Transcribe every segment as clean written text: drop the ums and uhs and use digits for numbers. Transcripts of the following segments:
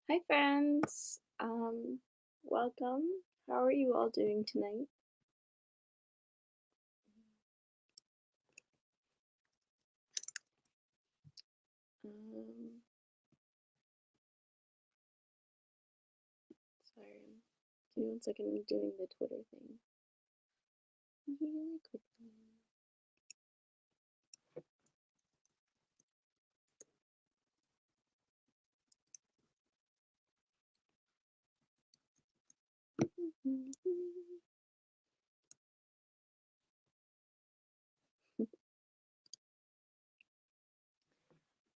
Hi friends. Welcome. How are you all doing tonight? Um, Sorry. Give me 1 second. I'm doing the Twitter thing really quickly.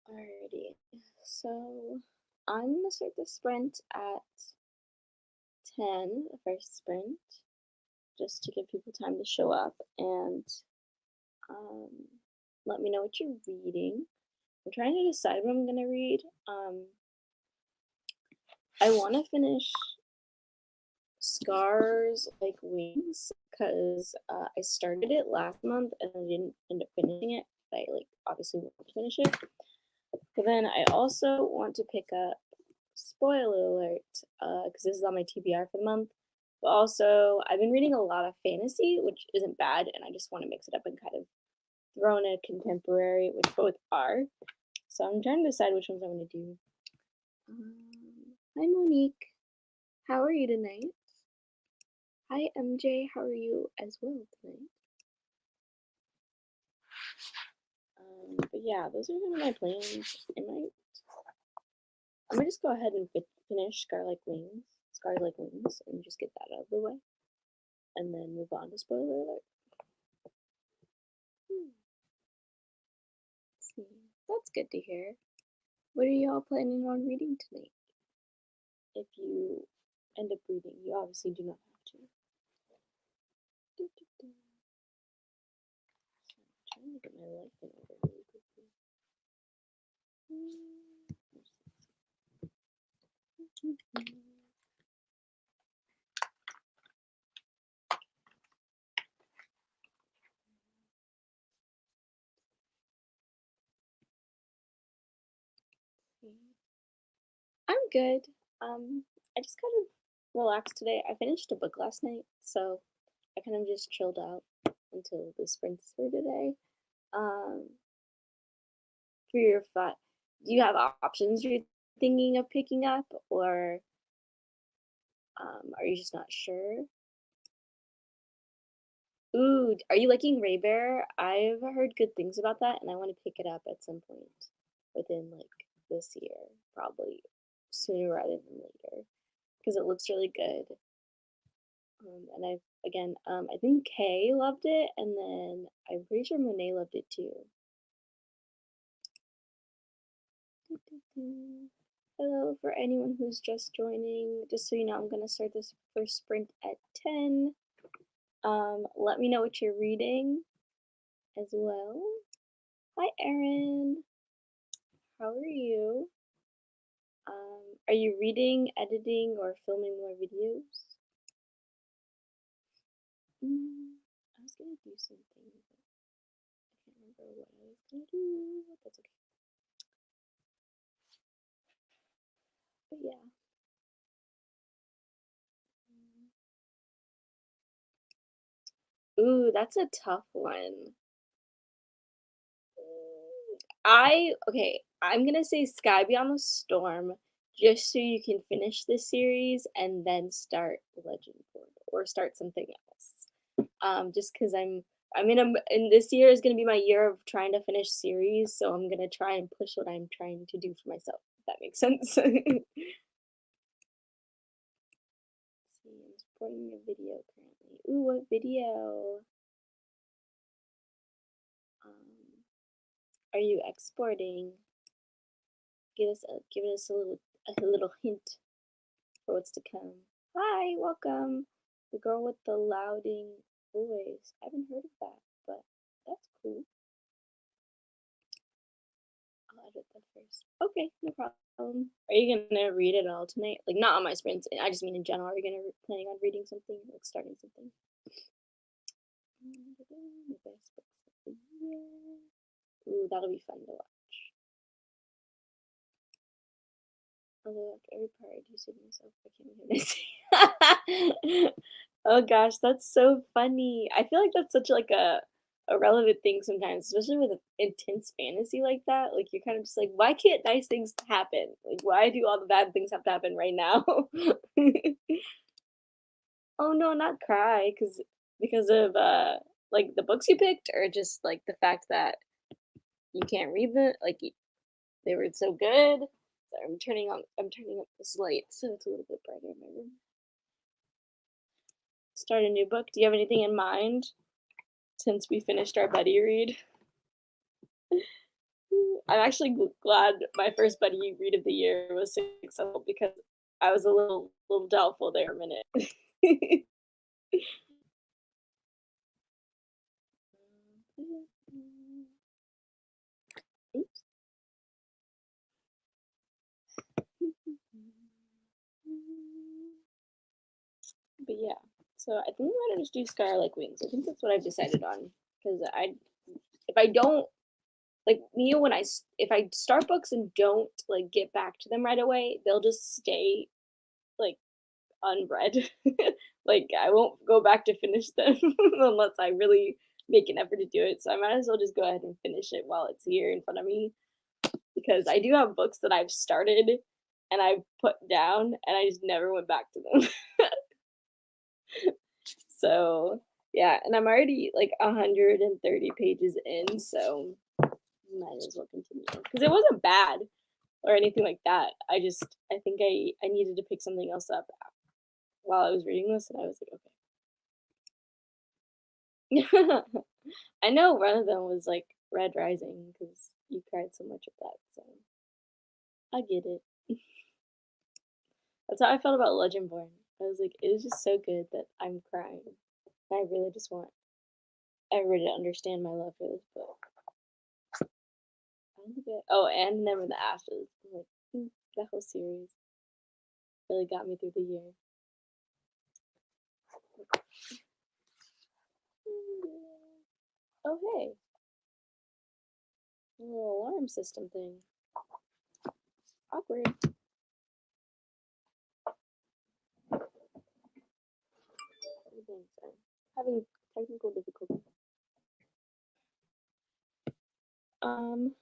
Alrighty. So I'm gonna start the sprint at 10, the first sprint, just to give people time to show up and um, let me know what you're reading. I'm trying to decide what I'm gonna read. I want to finish Scars Like Wings because I started it last month and I didn't end up finishing it. I obviously want to finish it. But then I also want to pick up, spoiler alert, because this is on my TBR for the month. But also, I've been reading a lot of fantasy, which isn't bad, and I just want to mix it up and kind of throw in a contemporary, which both are. So I'm trying to decide which ones I want to do. Hi, Monique. How are you tonight? Hi, MJ. How are you as well tonight? But yeah, those are kind of my plans. I might just go ahead and finish Scarlet Wings, and just get that out of the way, and then move on to spoiler alert. Let's see, that's good to hear. What are y'all planning on reading tonight? If you end up reading, you obviously do not have to. I'm trying to get my life in order really quickly. I'm good. I just kind of relaxed today. I finished a book last night, so I kind of just chilled out until the sprints for today. Um, for your thought, do you have options you're thinking of picking up, or are you just not sure? Ooh, are you liking Ray Bear? I've heard good things about that, and I want to pick it up at some point within this year, probably sooner rather than later, because it looks really good. And I think Kay loved it, and then I'm pretty sure Monet loved it too. Hello, for anyone who's just joining, just so you know, I'm gonna start this first sprint at 10. Let me know what you're reading as well. Hi, Erin. How are you? Are you reading, editing, or filming more videos? I was gonna do something, but I can't remember what I was gonna do. That's okay. But yeah. Ooh, that's a tough one. I'm gonna say Sky Beyond the Storm, just so you can finish this series and then start Legend Portal or start something else. Just because and this year is gonna be my year of trying to finish series, so I'm gonna try and push what I'm trying to do for myself. If that makes sense. See, I'm supporting a video currently. Ooh, what video? Um, are you exporting? Give us a little hint for what's to come. Hi, welcome. The girl with the louding voice. I haven't heard of that, but that's cool. I'll edit that first. Okay, no problem. Are you gonna read it all tonight? Like not on my sprints. I just mean in general. Are you planning on reading something, like starting something? The best books of the year. Ooh, that'll be fun to watch. Although after every part I do say to myself, I can't even say. Oh gosh, that's so funny. I feel like that's such like a relevant thing sometimes, especially with intense fantasy like that. Like you're kind of just like, why can't nice things happen? Like why do all the bad things have to happen right now? Oh no, not cry, because of like the books you picked, or just like the fact that you can't read them, like they were so good. Sorry, I'm turning up this light so it's a little bit brighter in my room. Start a new book. Do you have anything in mind since we finished our buddy read? I'm actually glad my first buddy read of the year was successful because I was a little doubtful there a minute. Oops. But yeah, so I think I'm gonna just do Scarlet Wings. I think that's what I've decided on because if I don't like me when if I start books and don't like get back to them right away, they'll just stay like unread. Like I won't go back to finish them unless I really make an effort to do it. So I might as well just go ahead and finish it while it's here in front of me because I do have books that I've started and I've put down and I just never went back to them. So yeah, and I'm already like 130 pages in, so might as well continue because it wasn't bad or anything like that. I think I needed to pick something else up while I was reading this, and I was like, okay. I know one of them was like Red Rising because you cried so much at that, so I get it. That's how I felt about Legendborn. I was like, it is just so good that I'm crying. I really just want everybody to understand my love for this book. I don't think oh, and Never the Ashes. I'm like, that whole series really got me through the year. Oh, hey, a little alarm system thing. Awkward. Sorry. Having technical difficulties. Um,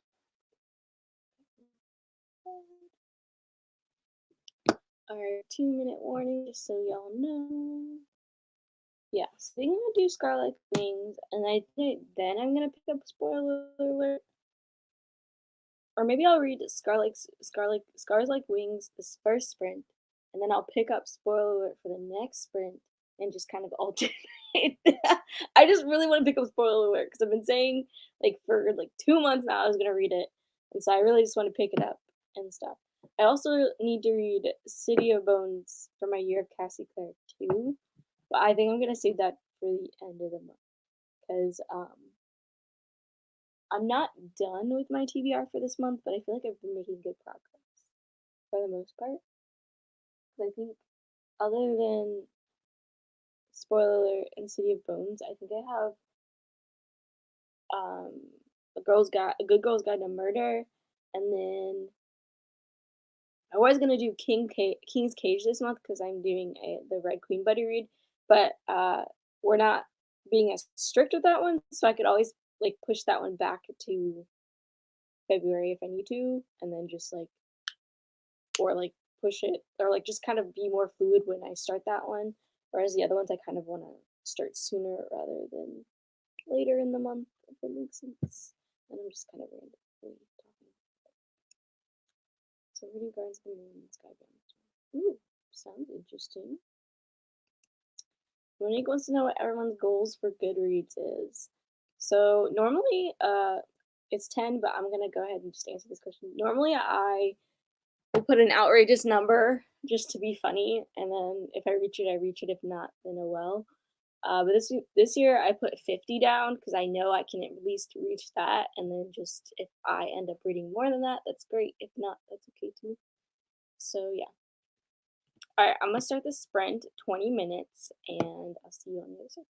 our 2-minute warning, just so y'all know. Yeah, so I think I'm gonna do Scarlet Wings, and I think then I'm gonna pick up Spoiler Alert, or maybe I'll read Scars Like Wings this first sprint, and then I'll pick up Spoiler Alert for the next sprint, and just kind of alternate. I just really want to pick up Spoiler Alert because I've been saying like for like 2 months now I was gonna read it, and so I really just want to pick it up and stuff. I also need to read City of Bones for my Year of Cassie Clare too, but I think I'm gonna save that for the end of the month because I'm not done with my TBR for this month, but I feel like I've been making good progress for the most part. 'Cause I think other than Spoiler Alert and City of Bones, I think I have um a Good Girl's Guide to Murder, and then I was gonna do King's Cage this month because I'm doing the Red Queen buddy read, but we're not being as strict with that one, so I could always like push that one back to February if I need to, and then just like or like push it or like just kind of be more fluid when I start that one. Whereas the other ones I kind of want to start sooner rather than later in the month, if that makes sense. And I'm just kind of randomly talking. So reading Gardens of the Moon and Skybound. Ooh, sounds interesting. Monique wants to know what everyone's goals for Goodreads is. So normally it's 10, but I'm gonna go ahead and just answer this question. Normally I will put an outrageous number just to be funny, and then if I reach it, I reach it. If not, then oh well. But this year I put 50 down because I know I can at least reach that, and then just if I end up reading more than that, that's great. If not, that's okay too. So yeah. All right, I'm gonna start the sprint, 20 minutes, and I'll see you on the other side.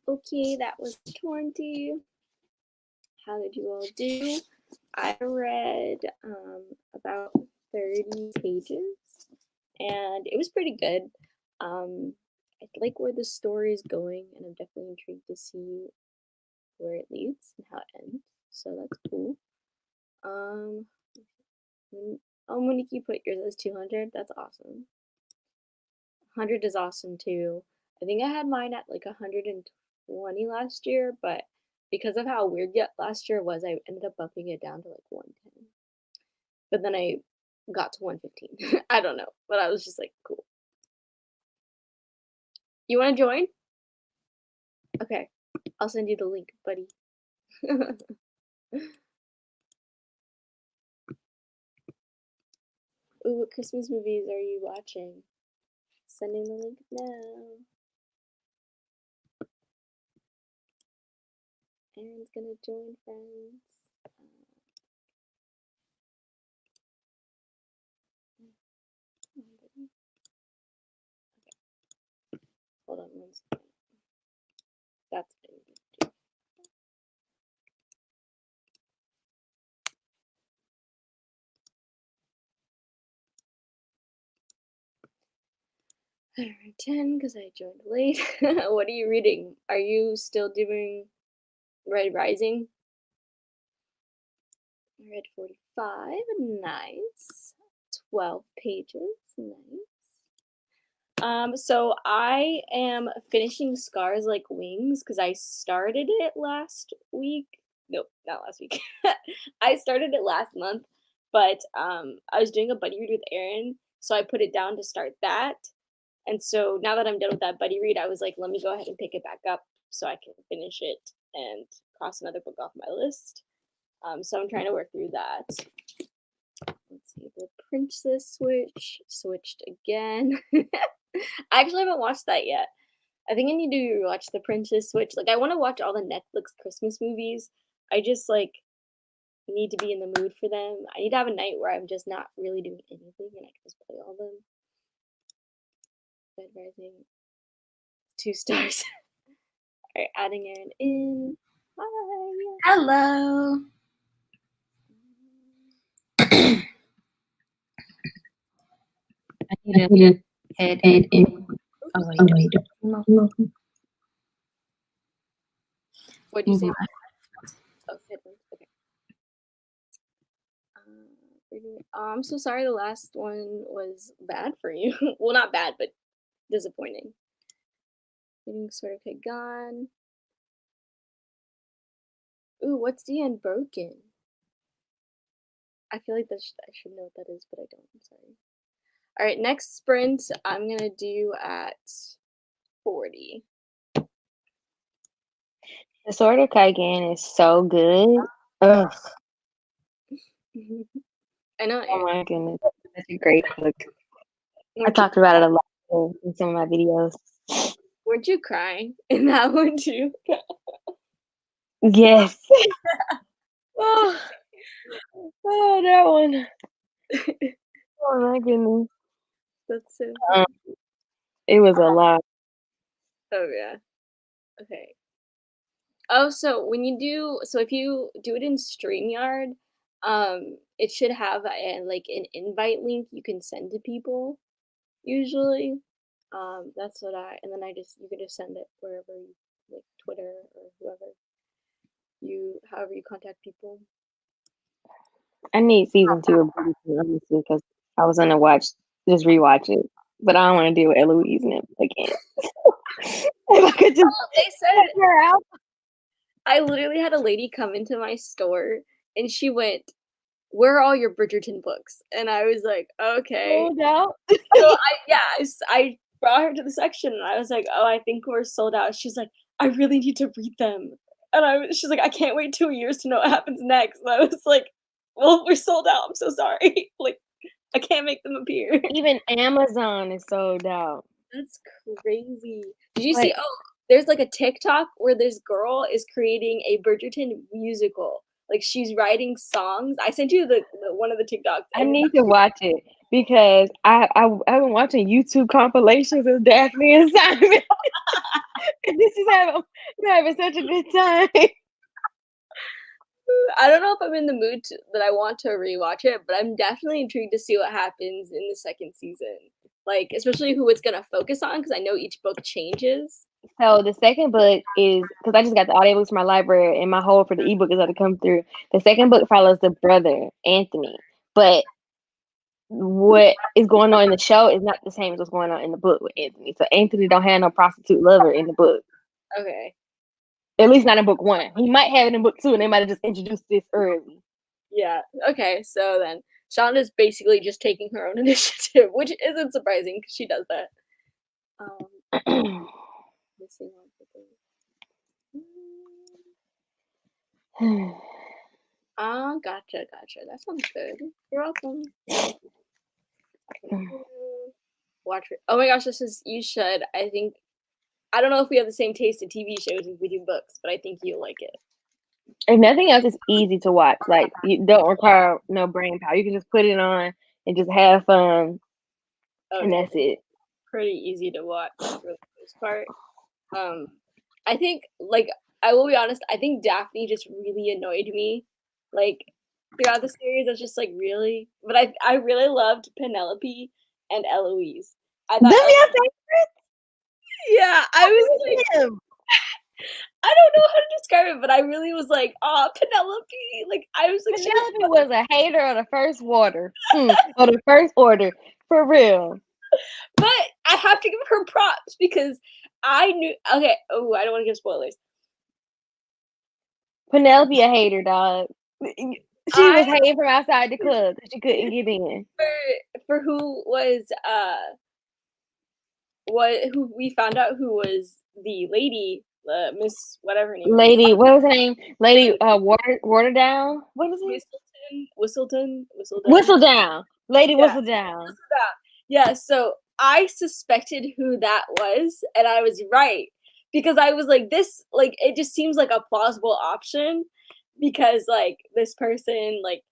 Okay, that was 20. How did you all do? I read about 30 pages, and it was pretty good. I like where the story is going, and I'm definitely intrigued to see where it leads and how it ends. So that's cool. Monique, you put yours as 200. That's awesome. 100 is awesome too. I think I had mine at like 120 last year, but because of how weird last year was, I ended up bumping it down to like 110. But then I got to 115. I don't know, but I was just like, cool. You want to join? Okay, I'll send you the link, buddy. Ooh, what Christmas movies are you watching? Sending the link now. Aaron's gonna join, friends. Okay. Hold on one second. That's what I need to do. Alright, 10 because I joined late. What are you reading? Are you still doing Red Rising? I read 45. Nice. 12 pages. Nice. So I am finishing Scars Like Wings because I started it last week. Nope, not last week. I started it last month, but I was doing a buddy read with Aaron, so I put it down to start that. And so now that I'm done with that buddy read, I was like, let me go ahead and pick it back up so I can finish it and cross another book off my list. So I'm trying to work through that. Let's see, the Princess Switch switched again. I actually haven't watched that yet. I think I need to watch the Princess Switch. Like, I want to watch all the Netflix Christmas movies. I just like need to be in the mood for them. I need to have a night where I'm just not really doing anything and I can just play all of them. Red Rising, 2 stars. Alright, adding Aaron in. Hi. Hello. I need to head in. Oh, wait. What did you say? Oh, headphones. Okay. I'm so sorry the last one was bad for you. Well, not bad, but disappointing. Getting sort of gone. Ooh, what's the Unbroken? I feel like I should know what that is, but I don't. I'm sorry. All right, next sprint I'm gonna do at 40. The Sword of Kaigan is so good. Ugh. I know. Oh my goodness. That's a great book. I talked about it a lot in some of my videos. Weren't you crying in that one too? Yes. Oh, that one. Oh my goodness. That's so funny. It was a lot. Oh yeah. Okay. Oh, so when you do, so if you do it in StreamYard, it should have like an invite link you can send to people usually. That's what and then you can just send it wherever you, like Twitter or whoever however you contact people. I need season 2 of Bridgerton, honestly, because I was gonna rewatch it, but I don't want to deal with Eloise and again. If I could just they said her out. I literally had a lady come into my store and she went, "Where are all your Bridgerton books?" And I was like, "Okay." Sold out. So I brought her to the section and I was like, "Oh, I think we're sold out." She's like, "I really need to read them." And she's like, "I can't wait 2 years to know what happens next." And I was like, "Well, we're sold out. I'm so sorry." Like, I can't make them appear. Even Amazon is sold out. That's crazy. Did you see? Oh, there's like a TikTok where this girl is creating a Bridgerton musical. Like she's writing songs. I sent you the one of the TikToks. I need to watch it. because I've been watching YouTube compilations of Daphne and Simon. And this is having we're having such a good time. I don't know if I'm in the mood that I want to rewatch it, but I'm definitely intrigued to see what happens in the second season. Like, especially who it's gonna focus on, because I know each book changes. So the second book is because I just got the audiobooks from my library, and my hold for the ebook is going to come through. The second book follows the brother Anthony, but what is going on in the show is not the same as what's going on in the book with Anthony. So Anthony don't have no prostitute lover in the book. Okay. At least not in book 1. He might have it in book 2, and they might have just introduced this early. Yeah. Okay. So then Shonda's basically just taking her own initiative, which isn't surprising because she does that. Missing one thing. Gotcha. That sounds good. You're welcome. Watch it. Oh my gosh, you should. I don't know if we have the same taste in TV shows as we do books, but I think you'll like it. If nothing else, it's easy to watch. Like, you don't require no brain power. You can just put it on and just have fun, and that's it. Pretty easy to watch for the most part. I think, like, I will be honest, I think Daphne just really annoyed me. Like, throughout the series, I was just like, really? But I really loved Penelope and Eloise. I thought, yeah, I was like, I don't know how to describe it, but I really was like, oh, Penelope. Like, I was like, Penelope was a hater of the first order. Or the first order. For real. But I have to give her props because I knew. Okay. Oh, I don't want to give spoilers. Penelope a hater, dog. She was hating from outside the club because she couldn't get in. For who was who we found out who was the lady, Miss whatever her name. Lady, what was her name? Lady Waterdown. What is it? Whistledown. Lady Yeah. Whistledown. Yeah. So I suspected who that was, and I was right because I was like, this, like, it just seems like a plausible option because, like, this person, like,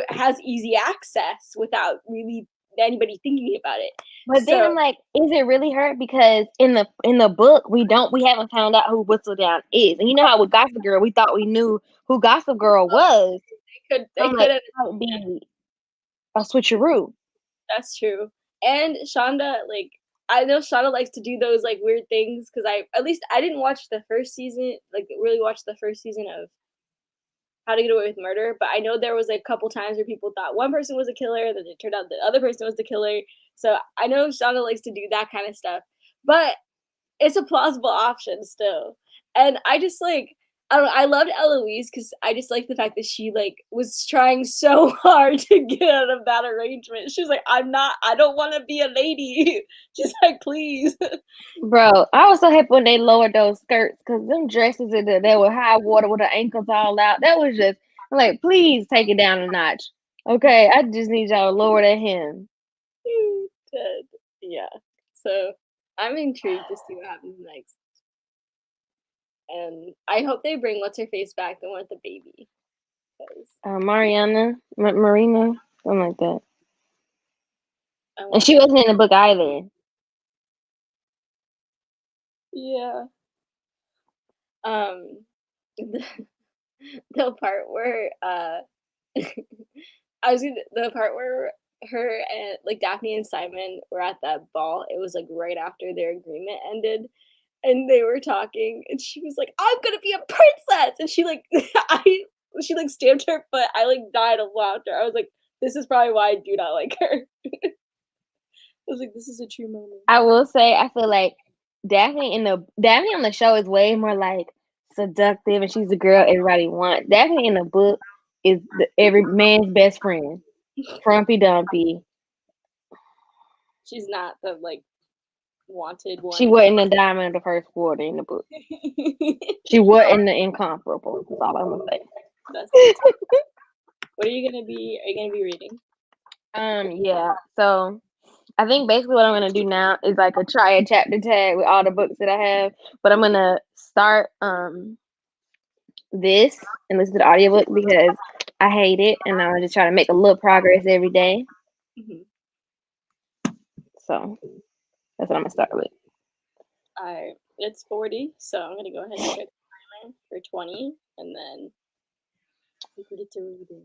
has easy access without really anybody thinking about it. But then I'm like, is it really her? Because in the book, we haven't found out who Whistledown is. And you know how with Gossip Girl, we thought we knew who Gossip Girl was. They could be a switcheroo. That's true. And Shonda, like, I know Shonda likes to do those like weird things because I didn't watch the first season, like really watch the first season of How to Get Away with Murder, but I know there was a couple times where people thought one person was a killer, then it turned out the other person was the killer. So I know Shonda likes to do that kind of stuff, but it's a plausible option still. And I just like, I don't know, I loved Eloise because I just like the fact that she like was trying so hard to get out of that arrangement. She was like, I don't want to be a lady. She's like, please. Bro, I was so happy when they lowered those skirts because them dresses they were high water with the ankles all out. That was just like, please take it down a notch. Okay, I just need y'all to lower that hem. Yeah. So I'm intrigued to see what happens next. And I hope they bring what's her face back, the one with the baby. Marina, something like that. And she wasn't in the book either. Yeah. The part where the part where her and like Daphne and Simon were at that ball, it was like right after their agreement ended. And they were talking, and she was like, "I'm gonna be a princess," and she like, she like stamped her foot. I like died of laughter. I was like, "This is probably why I do not like her." I was like, "This is a true moment." I will say, I feel like Daphne on the show is way more like seductive, and she's the girl everybody wants. Daphne in the book is every man's best friend, frumpy dumpy. She's not the like wanted one. She wasn't a diamond of the first quarter in the book. She wasn't the incomparable. That's all I'm gonna say. What are you gonna be reading? Yeah. So I think basically what I'm gonna do now is like try a chapter tag with all the books that I have. But I'm gonna start this and listen to the audiobook because I hate it, and I'm just trying to make a little progress every day. Mm-hmm. So that's what I'm gonna start with. It's 40, so I'm gonna go ahead and start the timer for 20, and then we can get to reading.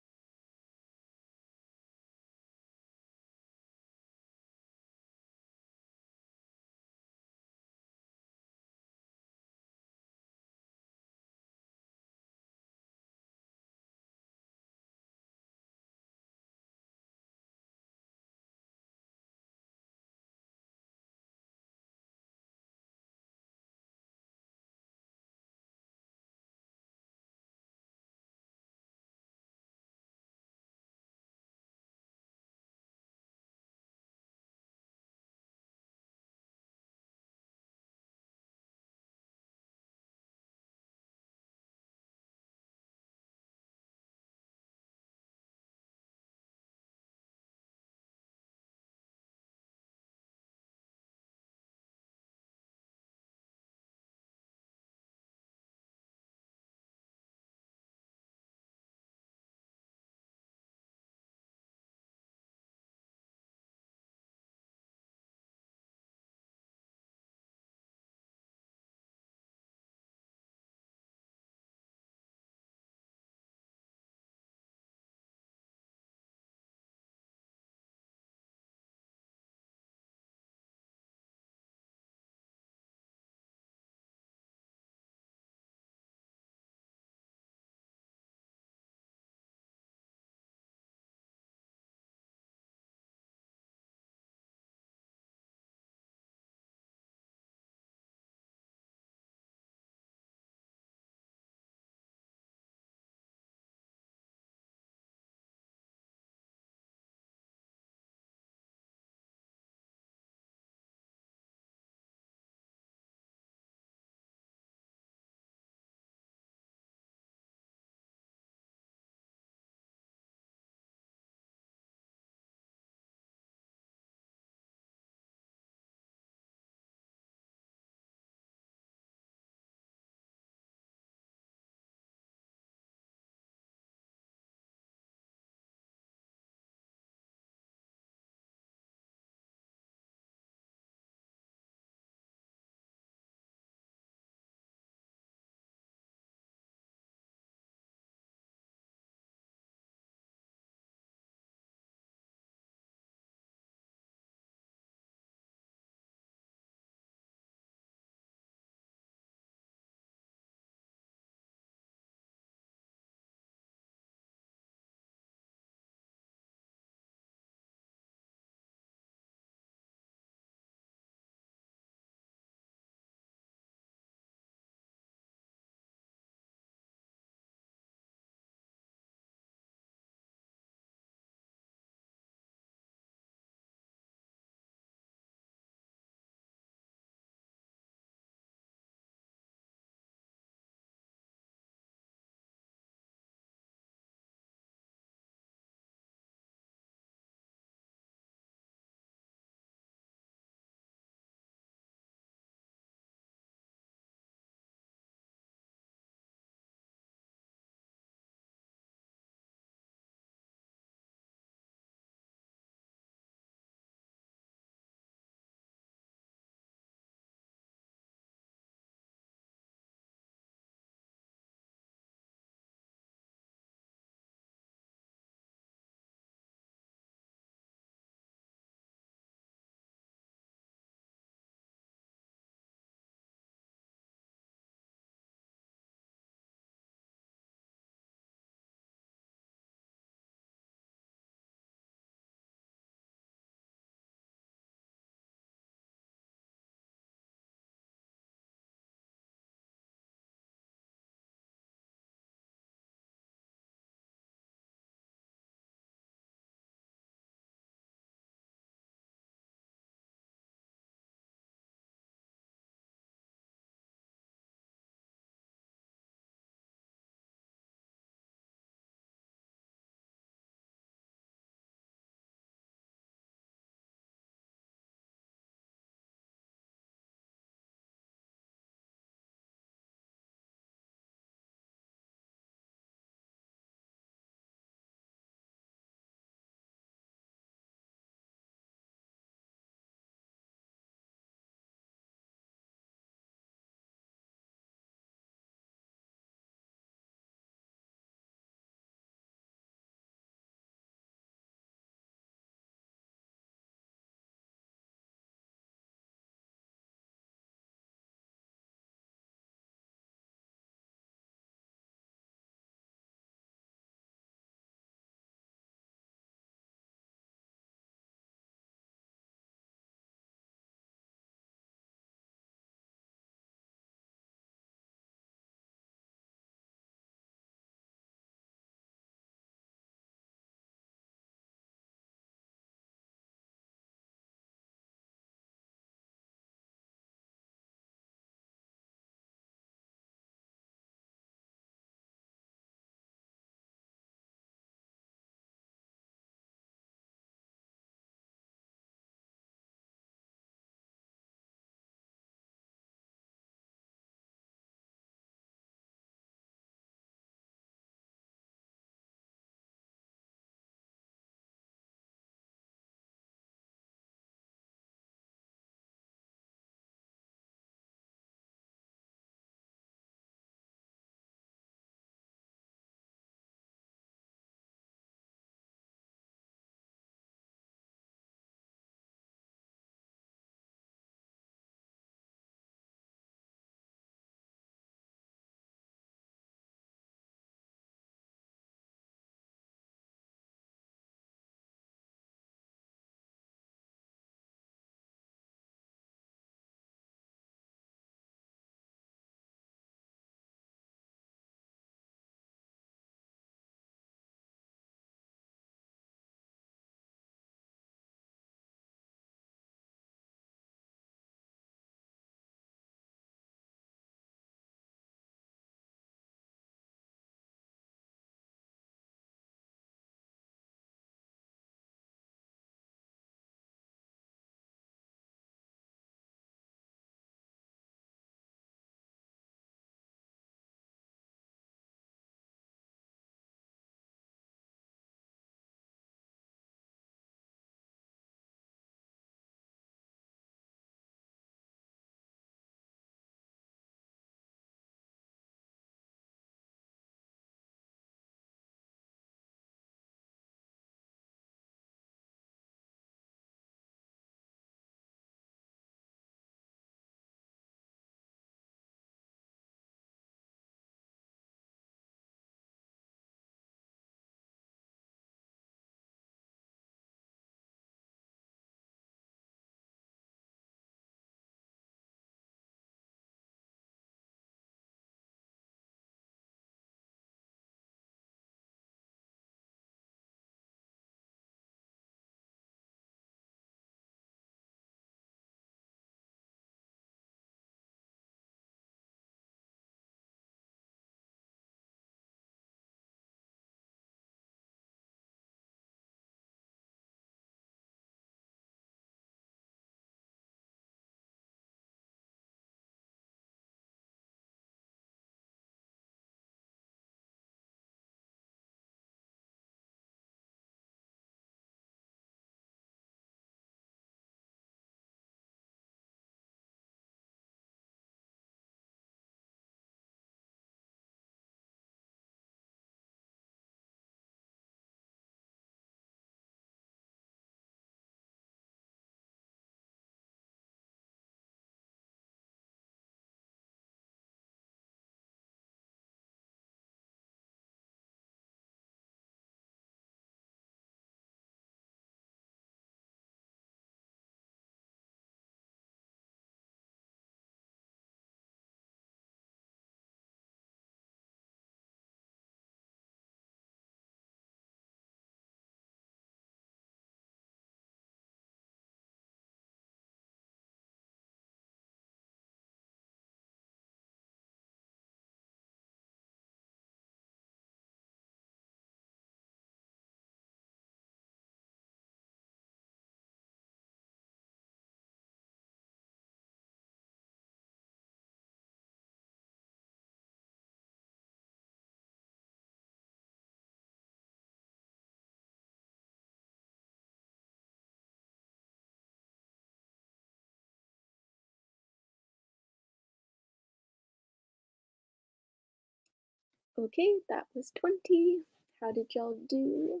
Okay, that was 20. How did y'all do?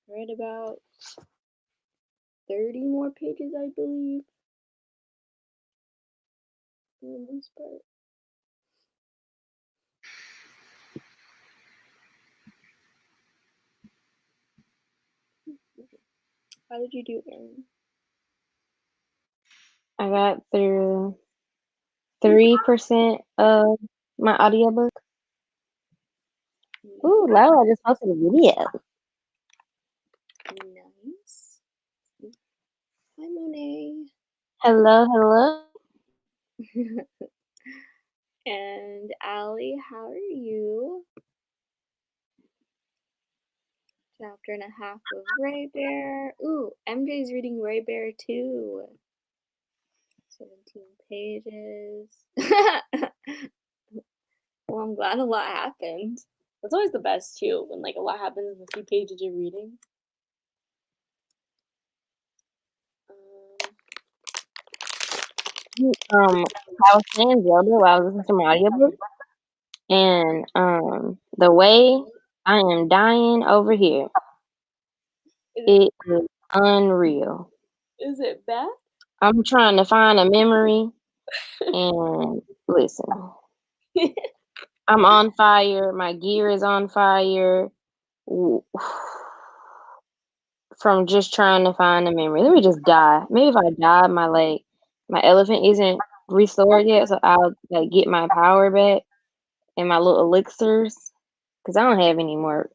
Read about 30 more pages, I believe, for the most part. How did you do, Erin? I got through 3% of my audiobook. Ooh, Lola, I just posted a video. Nice. Hi, Monet. Hello, hello. And Allie, how are you? Chapter and a half of Ray Bear. Ooh, MJ's reading Ray Bear too. 17 pages. Well, I'm glad a lot happened. That's always the best too, when like a lot happens in the few pages you're reading. I was playing Zelda while I was listening to my audiobook, and the way I am dying over here, it is unreal. Is it bad? I'm trying to find a memory, and listen, I'm on fire. My gear is on fire from just trying to find a memory. Let me just die. Maybe if I die, my elephant isn't restored yet, so I'll like get my power back and my little elixirs, because I don't have any more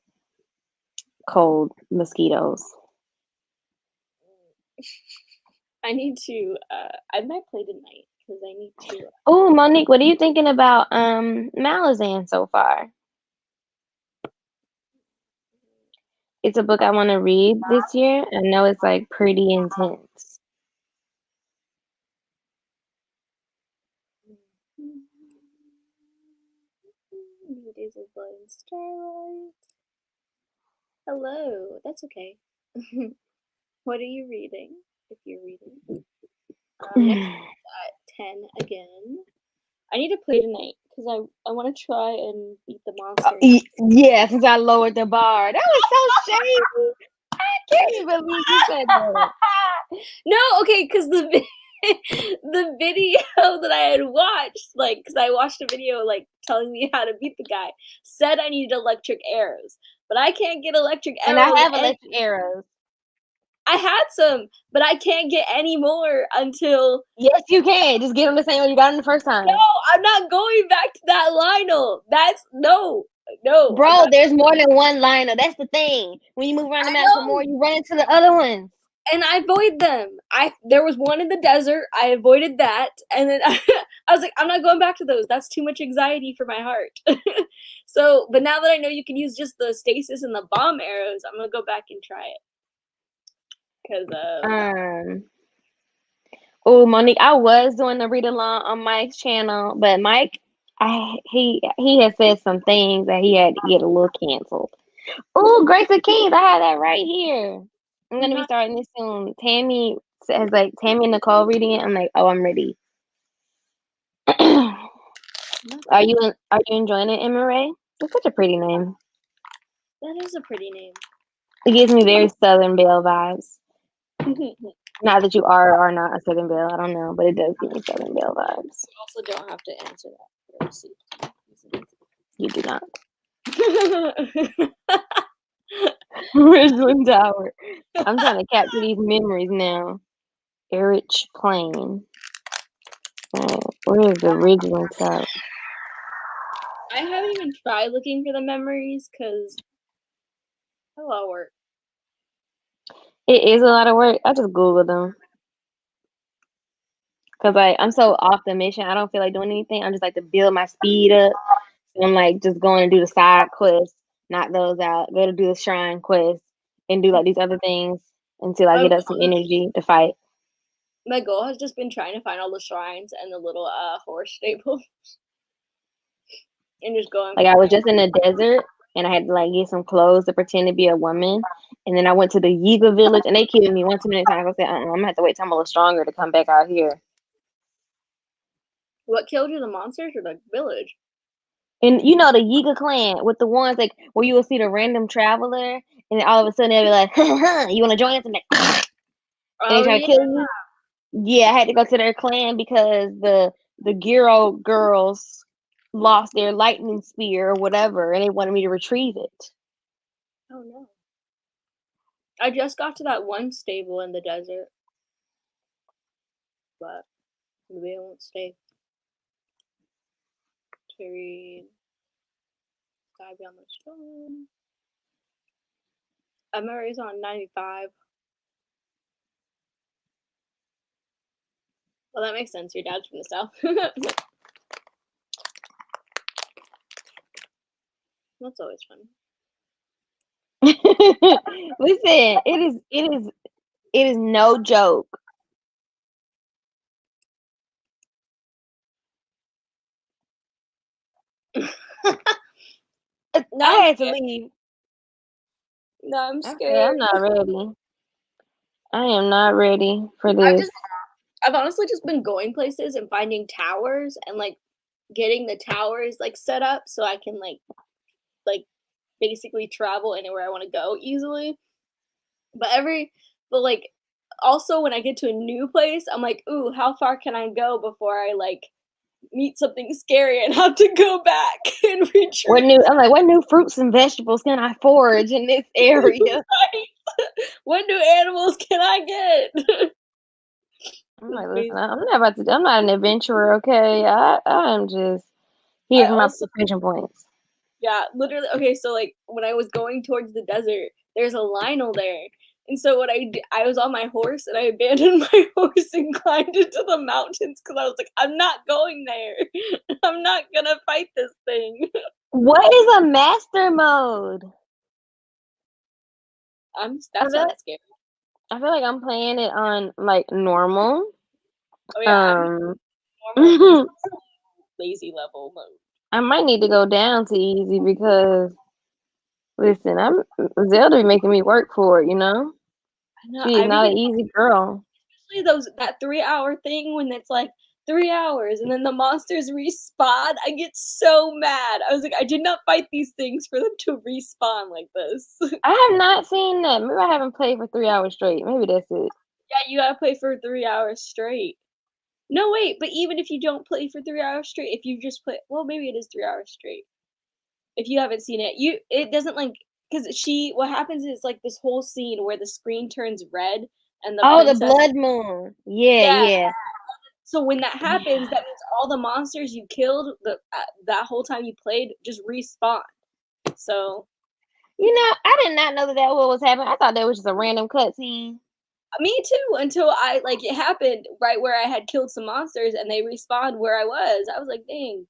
cold mosquitoes. I need to, I might play tonight, because I need to. Oh, Monique, what are you thinking about Malazan so far? It's a book I want to read this year. I know it's like pretty intense. Days of Blood and Starlight. Hello, that's okay. What are you reading? If you're reading. Next at 10 again. I need to play tonight because I want to try and beat the monster. Yeah, since I lowered the bar. That was so shady. I can't believe you said that. No, okay, because the video that I had watched, like, because I watched a video like telling me how to beat the guy, said I needed electric arrows, but I can't get electric arrows. And I have electric arrows. I had some, but I can't get any more until. Yes, you can. Just get them the same way you got them the first time. No, I'm not going back to that Lionel. That's no. Bro, there's more than one Lionel. That's the thing. When you move around the map for more, you run into the other ones. And I avoid them. There was one in the desert. I avoided that, and then I was like, I'm not going back to those. That's too much anxiety for my heart. So, but now that I know you can use just the stasis and the bomb arrows, I'm gonna go back and try it. Cause oh, Monique, I was doing the read along on Mike's channel, but Mike, he had said some things that he had to get a little canceled. Oh, Grace of Kings, I have that right here. I'm gonna be starting this soon. Tammy says like Tammy and Nicole reading it. I'm like, oh, I'm ready. Are you enjoying it, Emma Ray? It's such a pretty name. That is a pretty name. It gives me very Southern Belle vibes. Not that you are or not a Southern Belle, I don't know, but it does give me Southern Belle vibes. You also don't have to answer that. You do not. Ridgeland Tower. I'm trying to capture these memories now. Erich Plain. Where is the Ridgeland Tower? I haven't even tried looking for the memories because a lot of work. It is a lot of work. I just Googled them. Because I'm so off the mission. I don't feel like doing anything. I'm just like to build my speed up. So I'm like just going to do the side quests, knock those out, go to do the shrine quest, and do like these other things until I get up some energy to fight. My goal has just been trying to find all the shrines and the little horse stables. And just going. Like I was just in the desert and I had to like get some clothes to pretend to be a woman. And then I went to the Yiga village and they killed me 1 2 minutes. I said, I'm gonna have to wait till I'm a little stronger to come back out here. What killed you, the monsters or the village? And you know the Yiga clan with the ones like where you will see the random traveler, and then all of a sudden they'll be like, "You want to join us?" And they Oh try to yeah. kill you. Yeah, I had to go to their clan because the Giro girls lost their lightning spear or whatever, and they wanted me to retrieve it. Oh no. I just got to that one stable in the desert, but maybe I won't stay. Terry, Sky Beyond the Storm. Emery's on 95. Well, that makes sense. Your dad's from the south. That's always fun. Listen, it is no joke. No, I I'm had to scared. leave. No, I'm I said, scared. I'm not ready. I am not ready for this. I've honestly just been going places and finding towers and like getting the towers like set up so I can like basically travel anywhere I want to go easily. But like also when I get to a new place, I'm like, ooh, how far can I go before I like meet something scary and have to go back and retreat? What new fruits and vegetables can I forage in this area? Right? What new animals can I get? I'm like, listen, I'm not an adventurer, okay? I'm just here I for my also precision points. Yeah, literally. Okay, so like when I was going towards the desert, there's a Lionel there. And so what I did, I was on my horse and I abandoned my horse and climbed into the mountains because I was like, I'm not going there. I'm not gonna fight this thing. What is a master mode? That's not scary. I feel like I'm playing it on like normal. Oh yeah, I'm Um, normal, easy, lazy level mode. I might need to go down to easy because listen, Zelda be making me work for it, you know? I know. She is not an easy girl. Especially that 3 hour thing when it's like 3 hours and then the monsters respawn. I get so mad. I was like, I did not fight these things for them to respawn like this. I have not seen that. Maybe I haven't played for 3 hours straight. Maybe that's it. Yeah, you gotta play for 3 hours straight. No, wait, but even if you don't play for 3 hours straight, if you just play, well, maybe it is 3 hours straight. If you haven't seen it, it doesn't like because what happens is like this whole scene where the screen turns red and the Oh, the princess, blood moon. Yeah, yeah. yeah. So when that happens, Yeah. that means all the monsters you killed that whole time you played just respawn. So You know, I did not know that what was happening. I thought that was just a random cutscene. me too, until I like it happened right where I had killed some monsters and they respawned where I was. I was like, dang.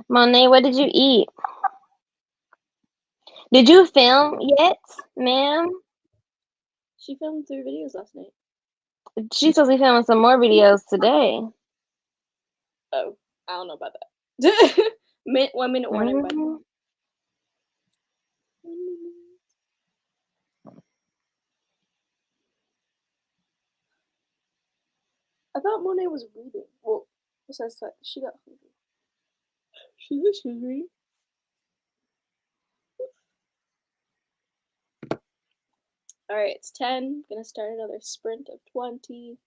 Monet, what did you eat? Did you film yet, ma'am? She filmed 3 videos last night. She's supposed to be filming some more videos today. Oh, I don't know about that. 1 minute warning, by the way. Mhm. I thought Monet was reading. Well, besides that, she got hungry. She's hungry. Alright, it's 10. Gonna start another sprint of 20.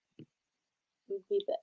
We'll be back.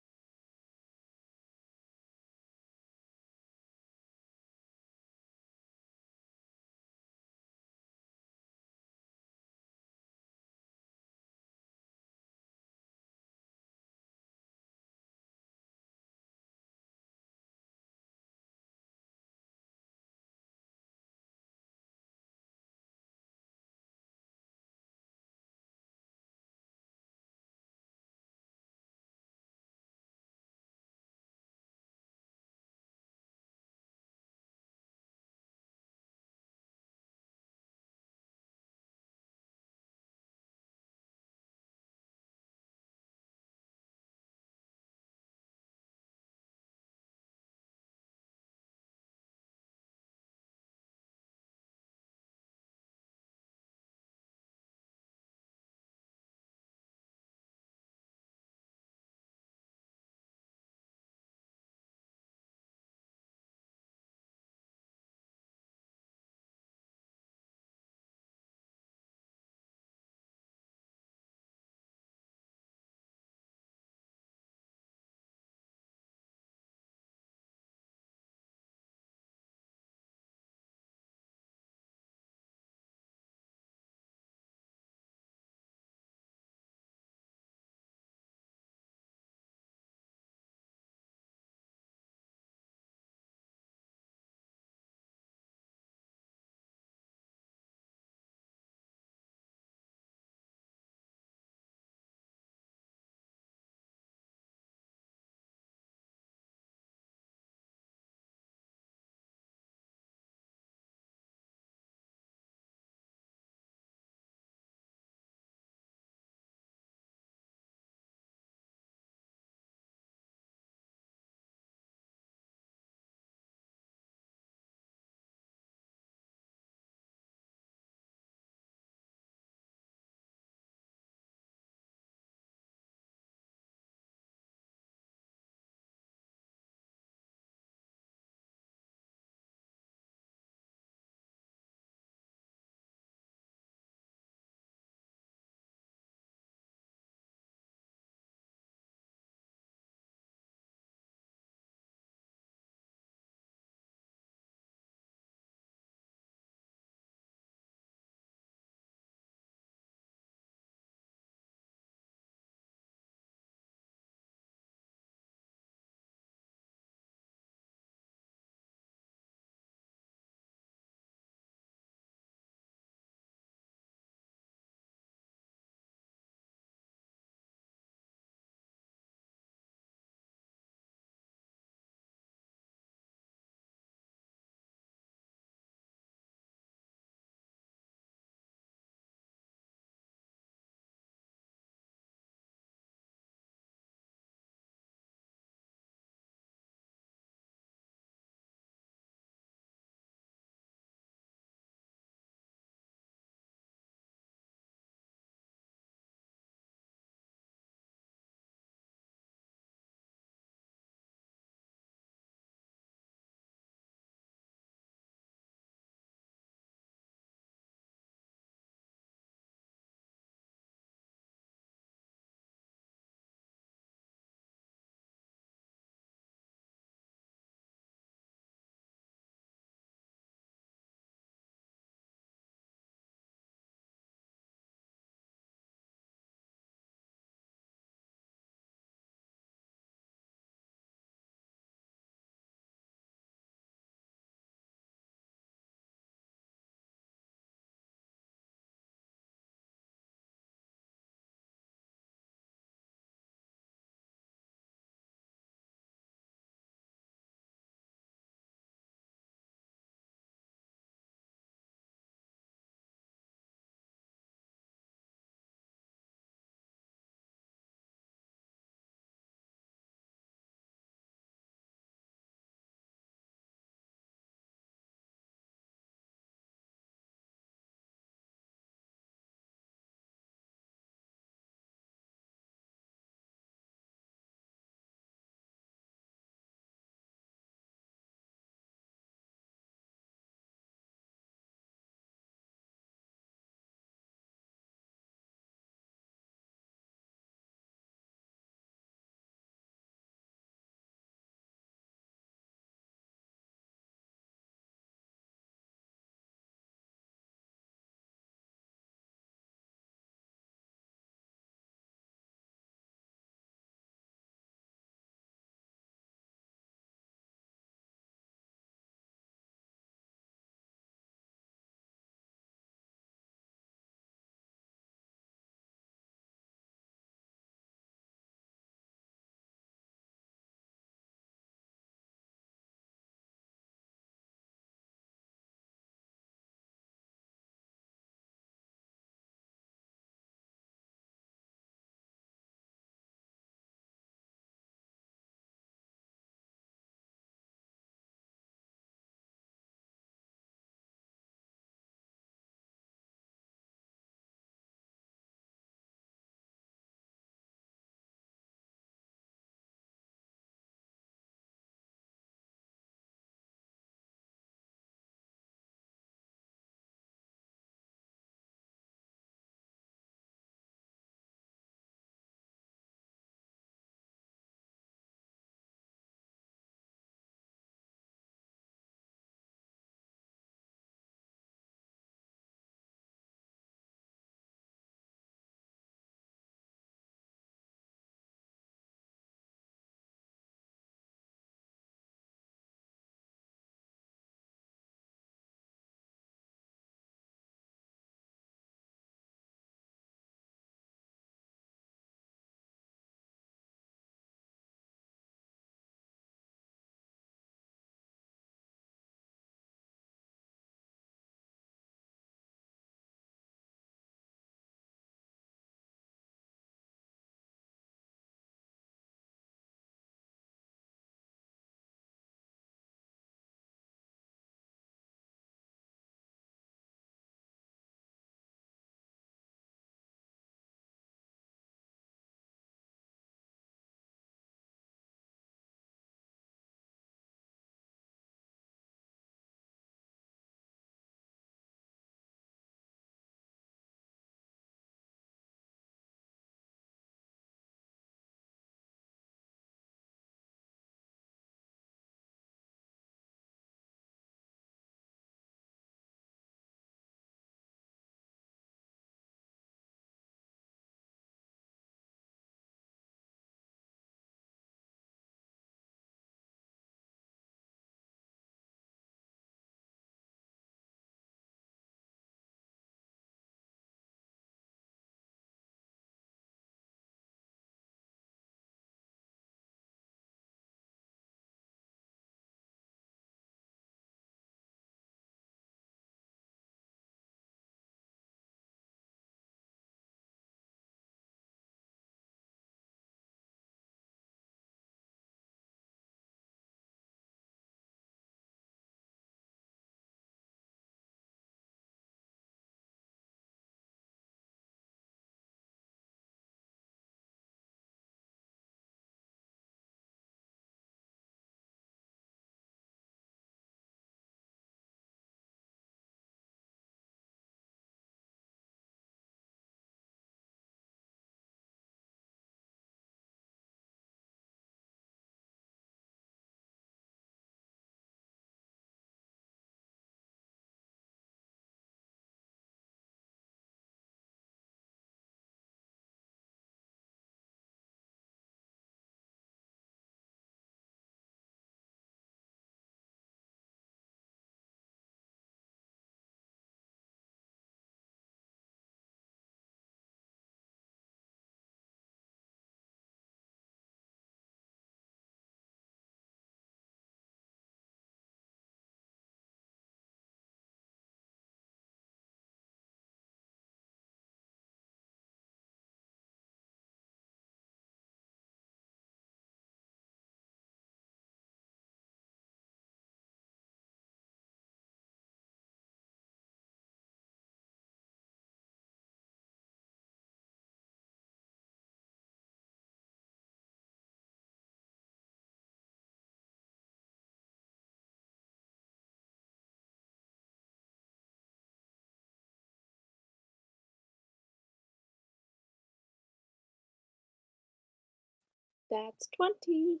That's 20.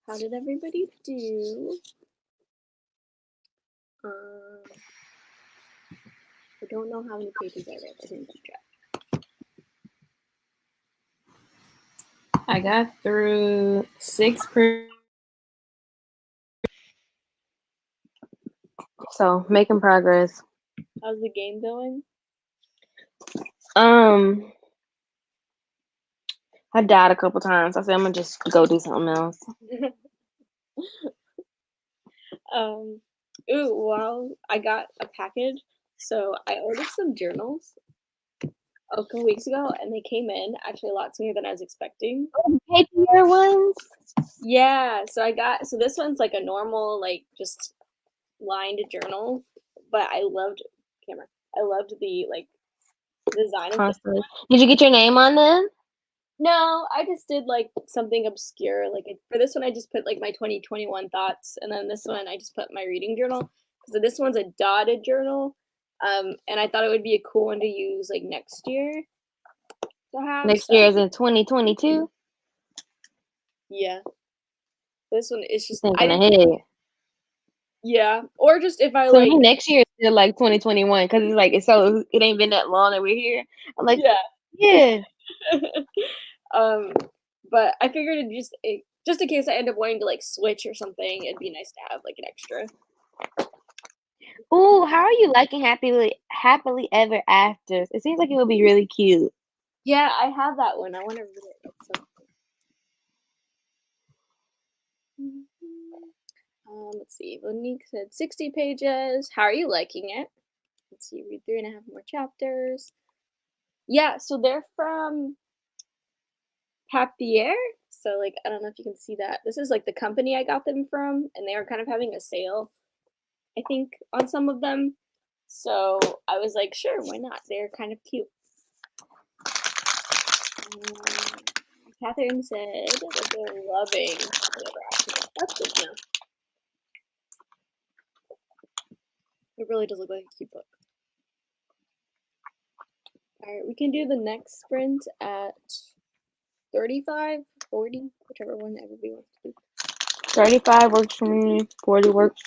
How did everybody do? I don't know how many pages I read. I didn't keep track. I got through 6 So making progress. How's the game going? I died a couple times. I said I'm gonna just go do something else. Ooh, well, I got a package. So I ordered some journals a couple weeks ago, and they came in actually a lot sooner than I was expecting. Papier ones. Yeah, so this one's like a normal, like just lined journal, but I loved the like design of this Constantly. Did you get your name on them? No, I just did like something obscure. Like for this one, I just put like my 2021 thoughts, and then this one I just put my reading journal. So this one's a dotted journal, and I thought it would be a cool one to use like next year to have. Next So year is in 2022. yeah, this one is just I Thinking didn't. ahead. Yeah, or just if I So like next year is still like 2021 because it's like it ain't been that long that we're here. I'm like, yeah. yeah. But I figured just in case I end up wanting to like switch or something, it'd be nice to have like an extra. Ooh, how are you liking happily ever afters? It seems like it would be really cute. Yeah, I have that one. I want to read it. Let's see. Monique said 60 pages. How are you liking it? Let's see. Read 3.5 more chapters. Yeah, so they're from Papier. So like I don't know if you can see that. This is like the company I got them from, and they were kind of having a sale, I think, on some of them. So I was like, sure, why not? They're kind of cute. Catherine said that they're loving whatever activity. That's good to know. It really does look like a cute book. Alright, we can do the next sprint at 35, 40, whichever one everybody wants to do. 35 works for me. 40 works.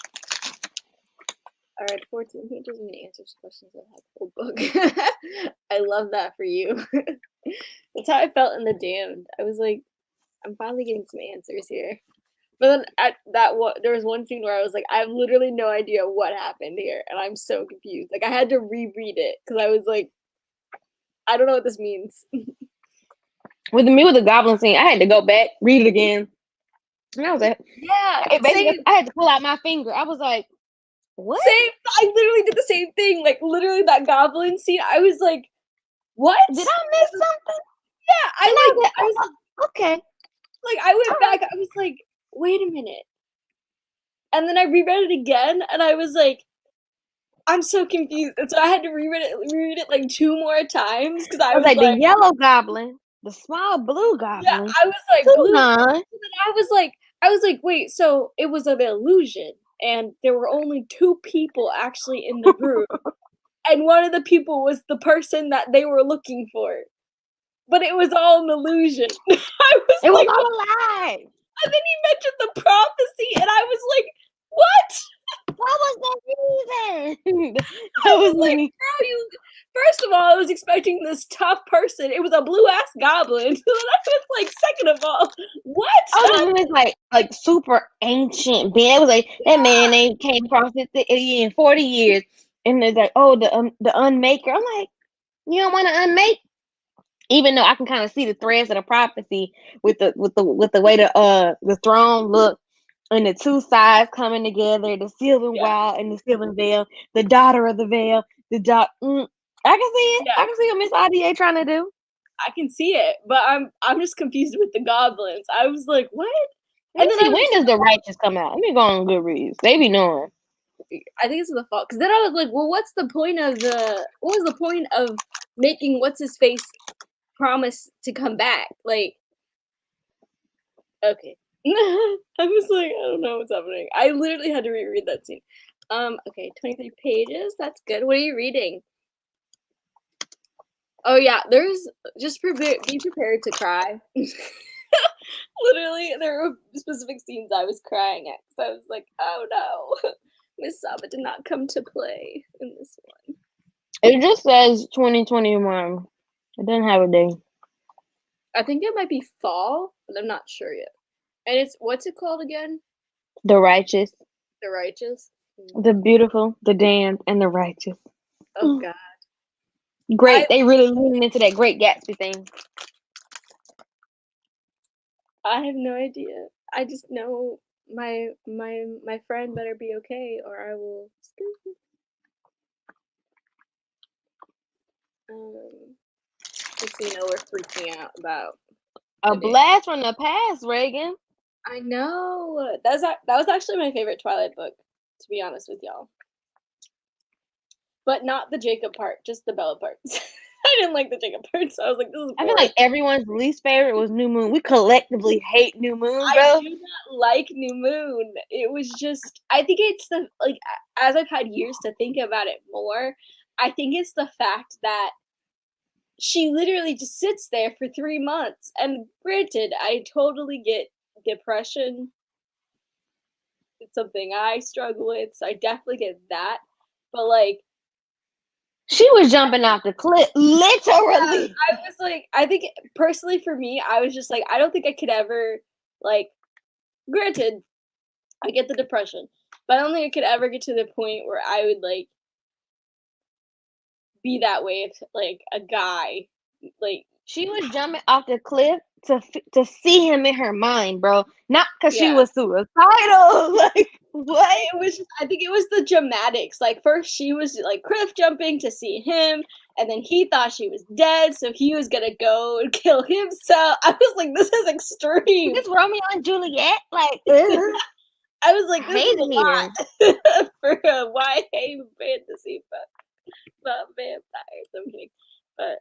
Alright, 14 pages. I'm gonna answer some questions that have the whole book. I love that for you. That's how I felt in The Damned. I was like, I'm finally getting some answers here. But then at there was one scene where I was like, I have literally no idea what happened here, and I'm so confused. Like I had to reread it because I was like, I don't know what this means. With the goblin scene, I had to go back, read it again. And I was like, Yeah, basically, same. I had to pull out my finger. I was like, what? Same. I literally did the same thing. Like literally that goblin scene. I was like, what? Did I miss something? Yeah, I was okay. like, I went back. I was like, wait a minute. And then I reread it again, and I was like, I'm so confused. And so I had to reread it like 2 more times because I was like, the yellow goblin, the small blue goblin. yeah, I was like, blue. And then I was like, wait, so it was an illusion, and there were only 2 people actually in the group, and one of the people was the person that they were looking for, but it was all an illusion. I was it like, was all a lie. And then he mentioned the prophecy, and I was like, what? What was the reason? I was like, bro, first of all, I was expecting this tough person. It was a blue ass goblin. And then I was like, second of all, what? Oh, it was like super ancient being. It was like that man they came across it in 40 years, and they're like, oh, the unmaker. I'm like, you don't want to unmake, even though I can kind of see the threads of the prophecy with the way the throne look. And the 2 sides coming together, the Sylvan Wild and the Sylvan Veil, the daughter of the veil, I can see it. Yeah. I can see what Miss IDA trying to do. I can see it, but I'm just confused with the goblins. I was like, what? And then when does the righteous come out? Let me go on Goodreads. They be knowing. I think it's in the fall. Because then I was like, well, what was the point of making what's his face promise to come back? Like, okay. I was like, I don't know what's happening. I literally had to reread that scene. Okay, 23 pages. That's good. What are you reading? Oh yeah, there's just be prepared to cry. Literally, there were specific scenes I was crying at because I was like, oh no, Miss Saba did not come to play in this one. It just says 2021. It doesn't have a day. I think it might be fall, but I'm not sure yet. And it's, what's it called again? The righteous, The Righteous? the beautiful, the damned, and the righteous. Oh god. Great. They really leaning into that Great Gatsby thing. I have no idea. I just know my friend better be okay or I will just so you know, we're freaking out about A blast from the past, Reagan. I know. That was actually my favorite Twilight book, to be honest with y'all. But not the Jacob part, just the Bella part. I didn't like the Jacob part, so I was like, this is boring. I feel like everyone's least favorite was New Moon. We collectively hate New Moon, bro. I do not like New Moon. It was just, I think it's the, like, as I've had years to think about it more, I think it's the fact that she literally just sits there for 3 months. And granted, I totally get depression. It's something I struggle with, so I definitely get that. But like, she was jumping off the cliff, literally. Yeah, I was like, I think personally for me, I was just like, I don't think I could ever, like, granted, I get the depression, but I don't think I could ever get to the point where I would like be that way if like a guy, like, she was jumping off the cliff to see him in her mind, bro. Not because she was suicidal. Like, what? It was just, I think it was the dramatics. Like, first she was like cliff jumping to see him, and then he thought she was dead, so he was gonna go and kill himself. I was like, this is extreme. This Romeo and Juliet, like, I was like, this is a lot for a YA fantasy book about vampires. I'm kidding, but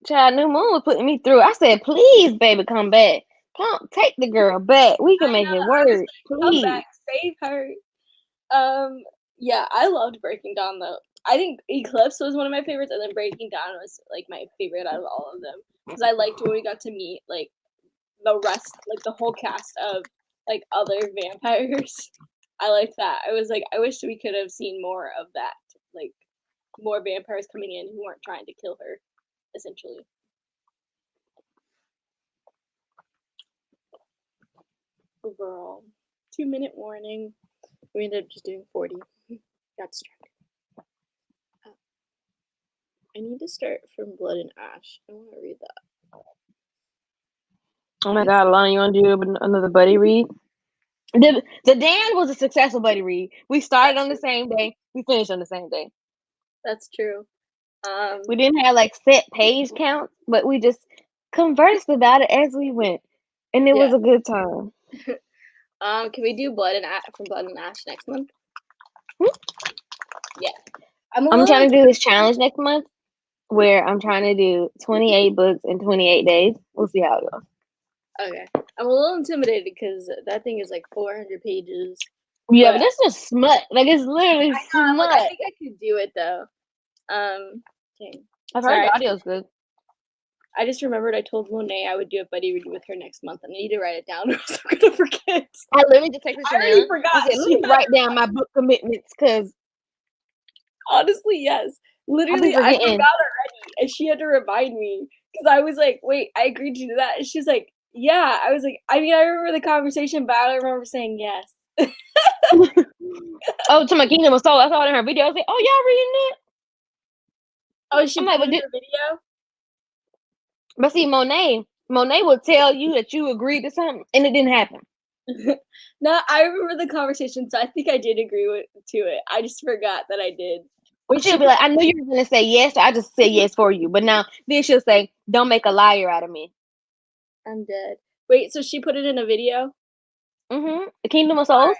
child, New Moon was putting me through. I said, please, baby, come back. Come, take the girl back. We can make it work. Like, please. Come back, save her. Yeah, I loved Breaking Dawn though. I think Eclipse was one of my favorites, and then Breaking Dawn was like my favorite out of all of them because I liked when we got to meet like the rest, like the whole cast of like other vampires. I liked that. I was like, I wish we could have seen more of that, like more vampires coming in who weren't trying to kill her, essentially. Overall, 2-minute warning. We ended up just doing 40. Got distracted. I need to start from Blood and Ash. I want to read that. Oh my god, Alana, you want to do another buddy read? The Dan was a successful buddy read. We started on the same day. We finished on the same day. That's true. We didn't have like set page counts, but we just conversed about it as we went, and it was a good time. Can we do Blood and Ash from Blood and Ash next month? Yeah. I'm trying to do this challenge next month where I'm trying to do 28 books in 28 days. We'll see how it goes. Okay. I'm a little intimidated because that thing is like 400 pages. Yeah, but that's just smut. Like, it's literally smut. Like, I think I could do it though. Dang. I've heard the audio's good. I just remembered I told Monet I would do a buddy read with her next month, and I need to write it down or else I'm gonna forget. I literally just texted Chanel. I already forgot. I said, let me write down my book commitments, because honestly, yes. Literally, I forgot already, and she had to remind me because I was like, "Wait, I agreed to do that," and she's like, "Yeah." I was like, "I mean, I remember the conversation, but I don't remember saying yes." Oh, to my Kingdom of Soul. I saw it in her video. I was like, "Oh, y'all reading it?" Oh, she put it in her video. But see, Monet will tell you that you agreed to something, and it didn't happen. No, I remember the conversation, so I think I did agree to it. I just forgot that I did. But she'll be like, I knew you were going to say yes, so I just said yes for you. But now, then she'll say, don't make a liar out of me. I'm dead. Wait, so she put it in a video? Mm-hmm. The Kingdom of Souls?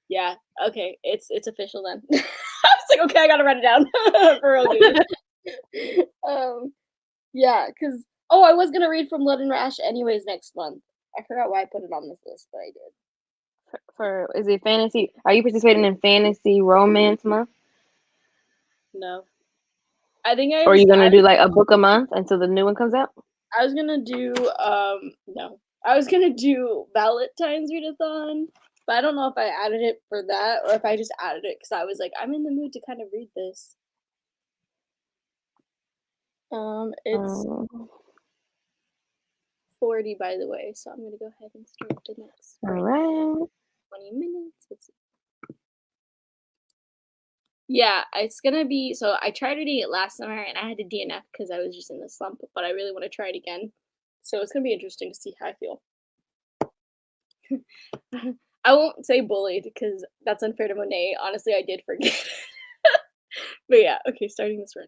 Yeah, okay. It's official then. I was like, okay, I gotta write it down. For real good. Yeah, because, I was gonna read from Blood and Ash anyways next month. I forgot why I put it on this list, but I did. Is it fantasy? Are you participating in fantasy romance month? No. I think Or are you gonna do like a book a month until the new one comes out? I was gonna do no. I was gonna do Valentine's readathon, but I don't know if I added it for that or if I just added it because I was like, I'm in the mood to kind of read this. It's all 40 by the way, so I'm gonna go ahead and start the next right. 20 minutes. Let's see. Yeah, it's gonna be so I tried reading it last summer and I had to DNF because I was just in the slump, but I really want to try it again. So it's gonna be interesting to see how I feel. I won't say bullied because that's unfair to Monet. Honestly, I did forget. But yeah, okay, starting this run.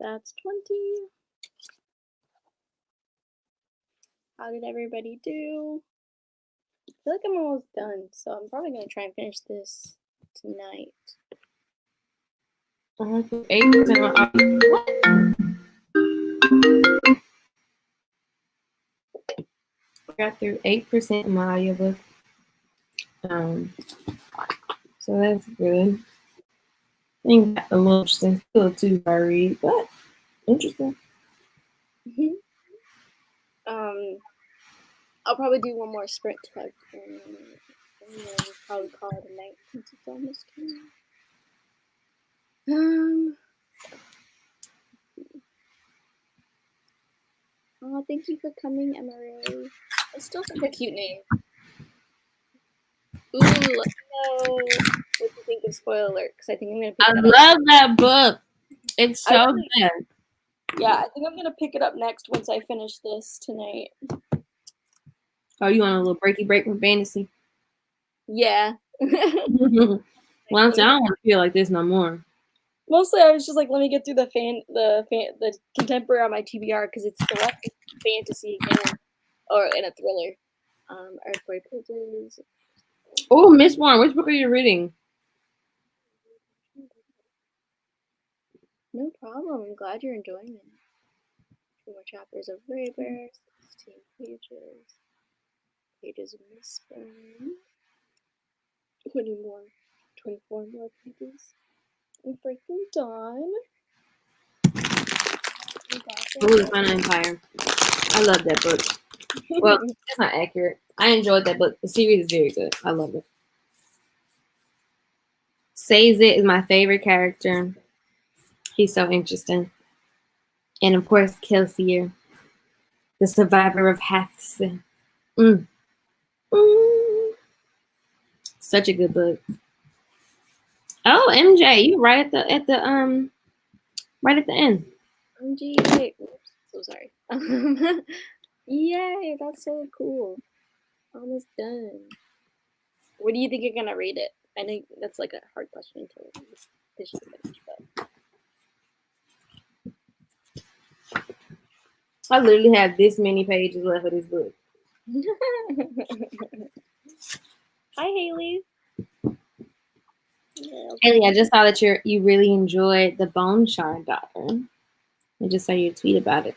That's 20. How did everybody do? I feel like I'm almost done, so I'm probably gonna try and finish this tonight. I got through 8% of my I got through 8% of my audiobook. So that's good. I think a little interesting. Still too far to read, but interesting. I'll probably do one more sprint tug and then we'll probably call it a night since it's almost time. Oh, thank you for coming, Emery. It's still such a cute name. Ooh, let me know what you think of Spoiler Alert, because I think I'm gonna pick it up. I love that book. It's so good. Yeah, I think I'm gonna pick it up next once I finish this tonight. Oh, you want a little breaky break from fantasy? Yeah. Well, I don't want to feel like this no more. Mostly, I was just like, let me get through the contemporary on my TBR because it's direct fantasy again, or in a thriller. Earthquake Pages. Oh, Miss Warren, which book are you reading? No problem. I'm glad you're enjoying it. 2 more chapters of Raber, 16 pages. Pages of Mistborn. 24 more pages. And freaking Dawn. Oh, The Final Empire. I love that book. Well, that's not accurate. I enjoyed that book. The series is very good. I love it. Says It is my favorite character. He's so interesting. And of course, Kelsier, the survivor of Hathsin. Such a good book. Oh, MJ, you right at the right at the end. MJ, oops, so sorry. Yay, that's so cool. Almost done. What do you think you're gonna rate it? I think that's like a hard question to finish, but I literally have this many pages left of this book. Hi, Haley. Haley, I just saw that you really enjoyed the Bone Shard Daughter. I just saw your tweet about it.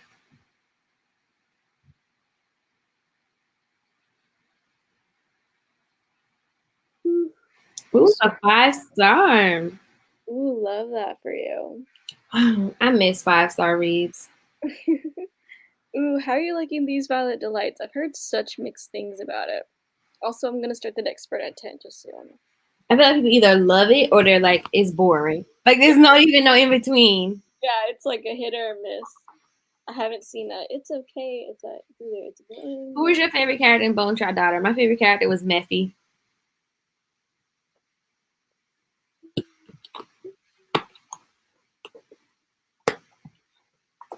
Ooh, a 5-star. Ooh, love that for you. I miss 5-star reads. Ooh, how are you liking these Violet Delights? I've heard such mixed things about it. Also, I'm gonna start the next spread at 10, just so you know. I feel like people either love it or they're like, it's boring. Like there's no in between. Yeah, it's like a hit or a miss. I haven't seen that. It's okay. It's either it's boring. Who was your favorite character in Bone Shard Daughter? My favorite character was Mephi.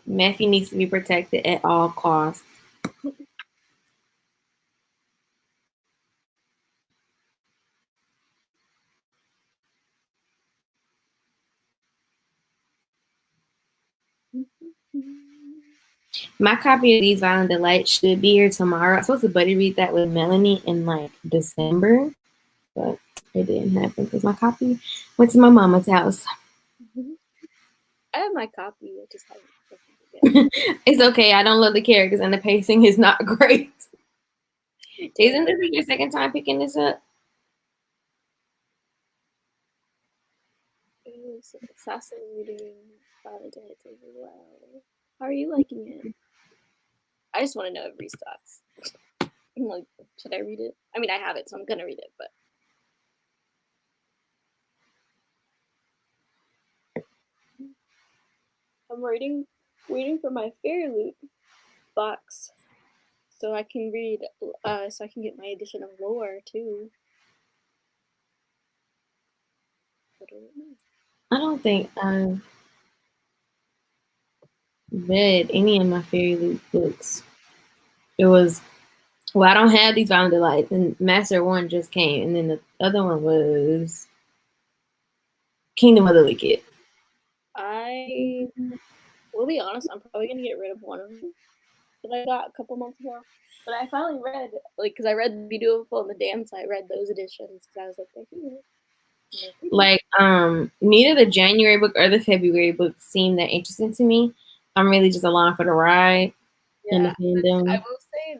Mephi needs to be protected at all costs. My copy of These Violent Delights should be here tomorrow. I'm supposed to buddy read that with Melanie in like December, but it didn't happen because my copy went to my mama's house. I have my copy. I just haven't. It's okay. I don't love the characters and the pacing is not great. Isn't this your second time picking this up? Sassy reading Violet Delights as well. How are you liking it? I just want to know everybody's thoughts. I'm like, should I read it? I mean, I have it, so I'm gonna read it, but. I'm waiting for my Fairy Loot box so I can read, so I can get my edition of lore too. I don't think I've read any of my Fairy Loot books. It was, well, I don't have These Violent Delights, and Master 1 just came, and then the other one was Kingdom of the Wicked. I We'll be honest, I'm probably gonna get rid of one of them that I got a couple months ago. But I finally read, like, because I read The Beautiful and the Damned, so I read those editions because I was like, they're here. Like, neither the January book or the February book seemed that interesting to me. I'm really just along for the ride in the Yeah, I fandom. will say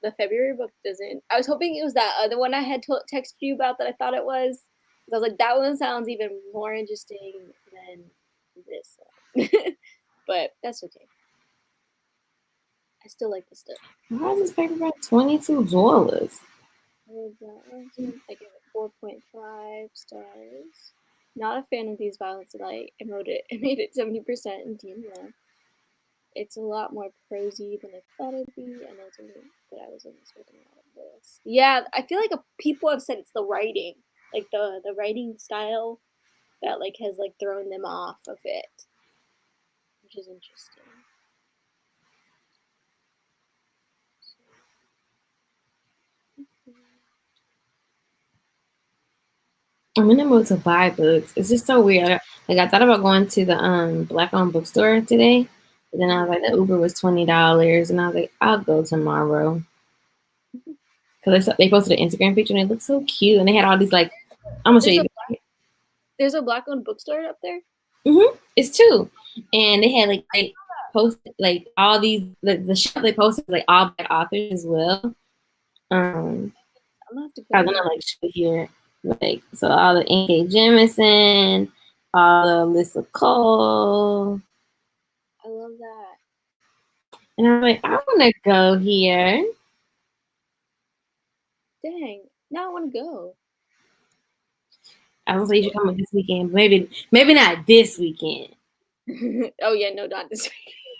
the February book doesn't. I was hoping it was that other one I had texted you about that I thought it was. 'Cause I was like, that one sounds even more interesting than this one. But that's okay. I still like the stuff. Why is this paperback $22? I give it 4.5 stars. Not a fan of these violence, and I made it 70% in DML. It's a lot more prosy than I thought it'd be, and I was only expecting a lot of this. Yeah, I feel like people have said it's the writing, like the writing style, that like has like thrown them off of it, which is interesting. I'm in the mood to buy books. It's just so weird. Like, I thought about going to the black-owned bookstore today, but then I was like, the Uber was $20, and I was like, I'll go tomorrow. Because they posted an Instagram picture and it looked so cute, and they had all these like, I'm gonna show you. There's a black-owned bookstore up there. It's two, and they had like they posted like all these the shop they posted like all black authors as well. I'm gonna have to go. I was gonna like show here, like, so all the N.K. Jemisin, all the Alyssa Cole. I love that. And I'm like, I wanna go here. Dang, now I wanna go. I was like, you should come this weekend. Maybe not this weekend. Oh yeah, no, not this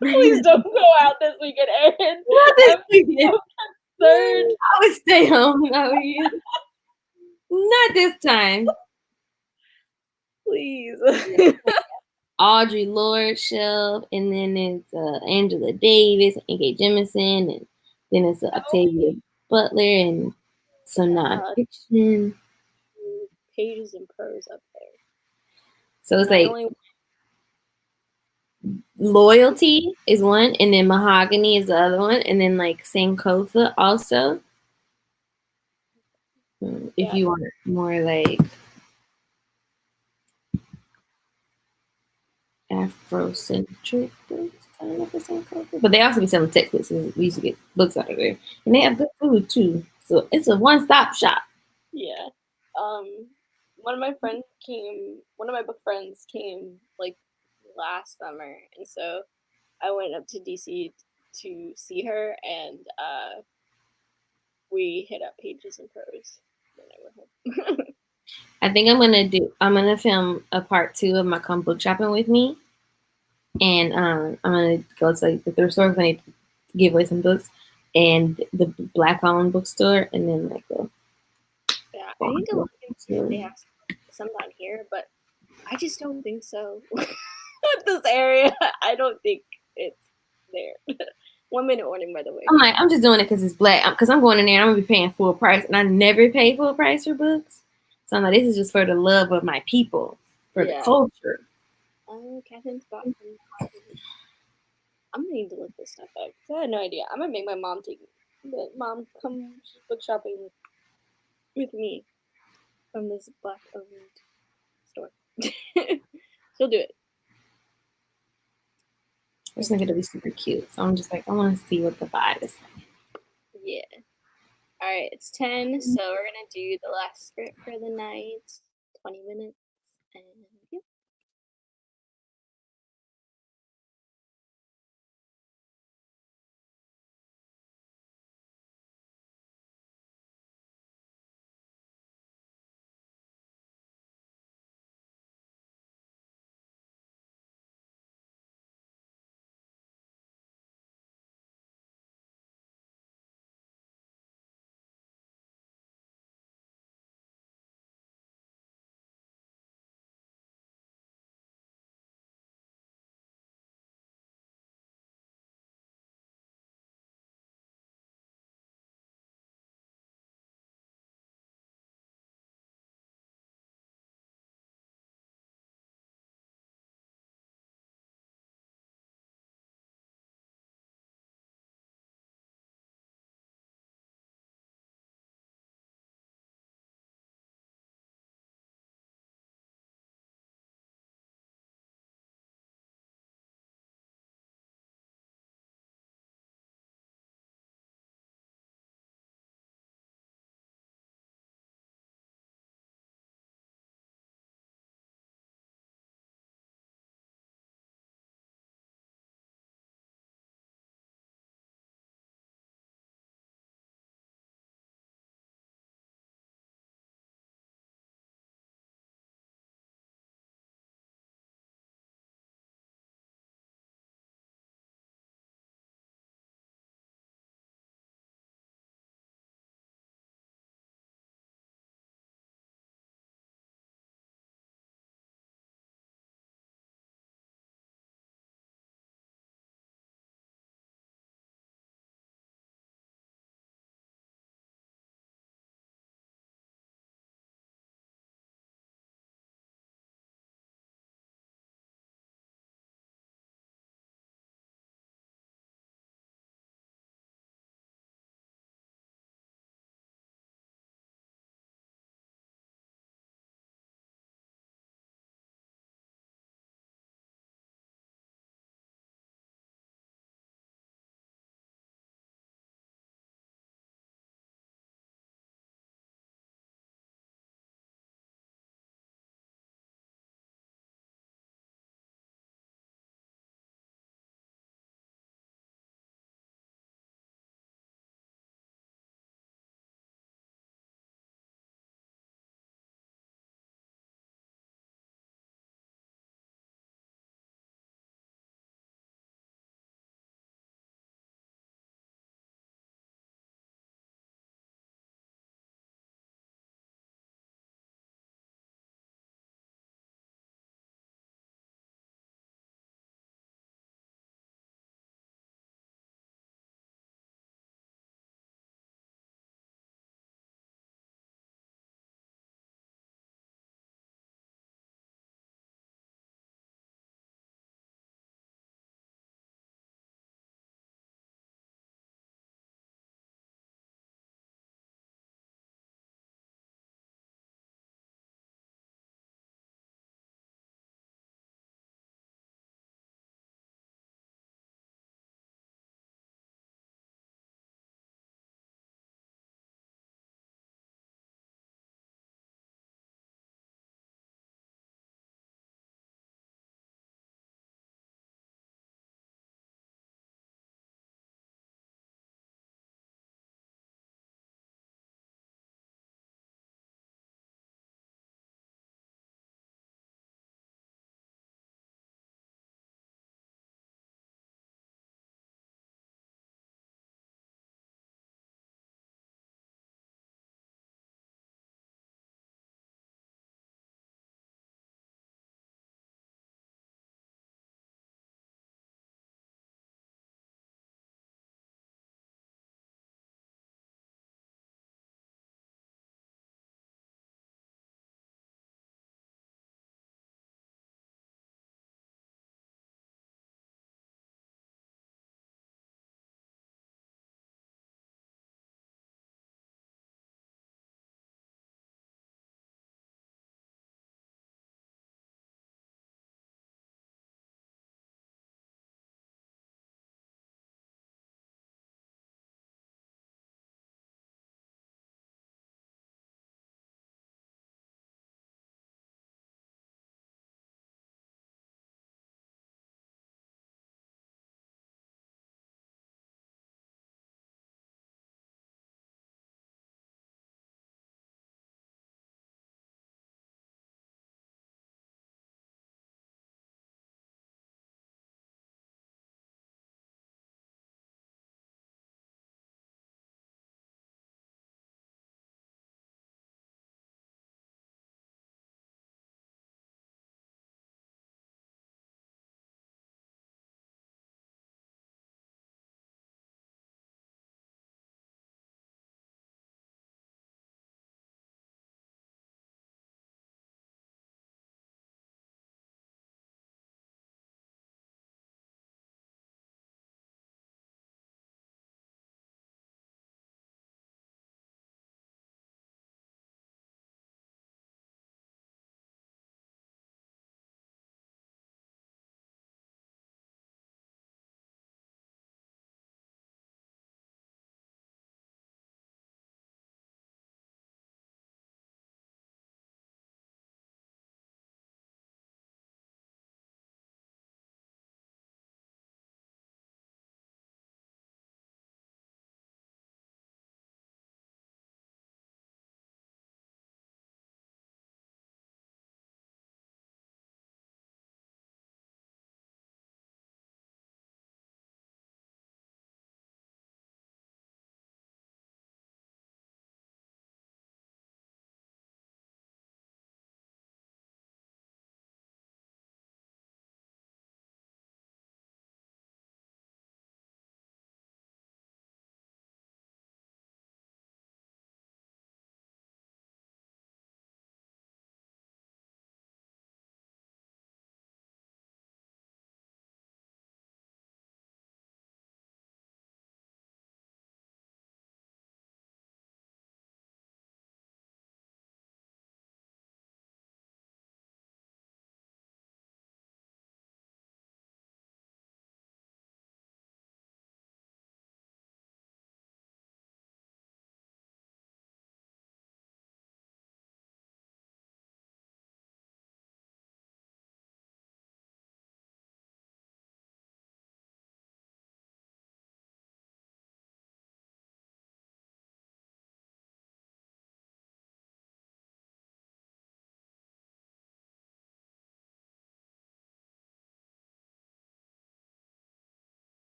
weekend. Please don't go out this weekend, Erin. Not this weekend. Third. I would stay home. Not this time. Please. Audre Lorde shelf, and then it's Angela Davis, N.K. Jemisin, and then it's Octavia Butler and some nonfiction. Pages and prose up there. So it's like Loyalty is one, and then Mahogany is the other one, and then like Sankofa also. If you want more like Afrocentric books, I don't know if it's Sankofa, but they also be selling textbooks. We used to get books out of there, and they have good food too. So it's a one-stop shop. Yeah. One of my book friends came like last summer, and so I went up to DC to see her, and we hit up Pages and Prose when I went home. I think I'm gonna film a part 2 of my Come Book Shopping with Me, and I'm gonna go to like the thrift store because I need to give away some books, and the black-owned bookstore, and then like go. Yeah, I need to look into if they have some down here, but I just don't think so. With this area, I don't think it's there. 1 minute warning, by the way. I'm like, I'm just doing it because it's black. Because I'm going in there and I'm gonna be paying full price, and I never pay full price for books. So I'm like, this is just for the love of my people, for the culture. Oh, Catherine's got. I'm gonna need to look this stuff up. I had no idea. I'm gonna make my mom come book shopping with me from this black-owned store. She'll do it. I just think it'll be super cute. So I'm just like, I want to see what the vibe is like. Yeah. All right, it's 10, so we're gonna do the last script for the night. 20 minutes, and yeah.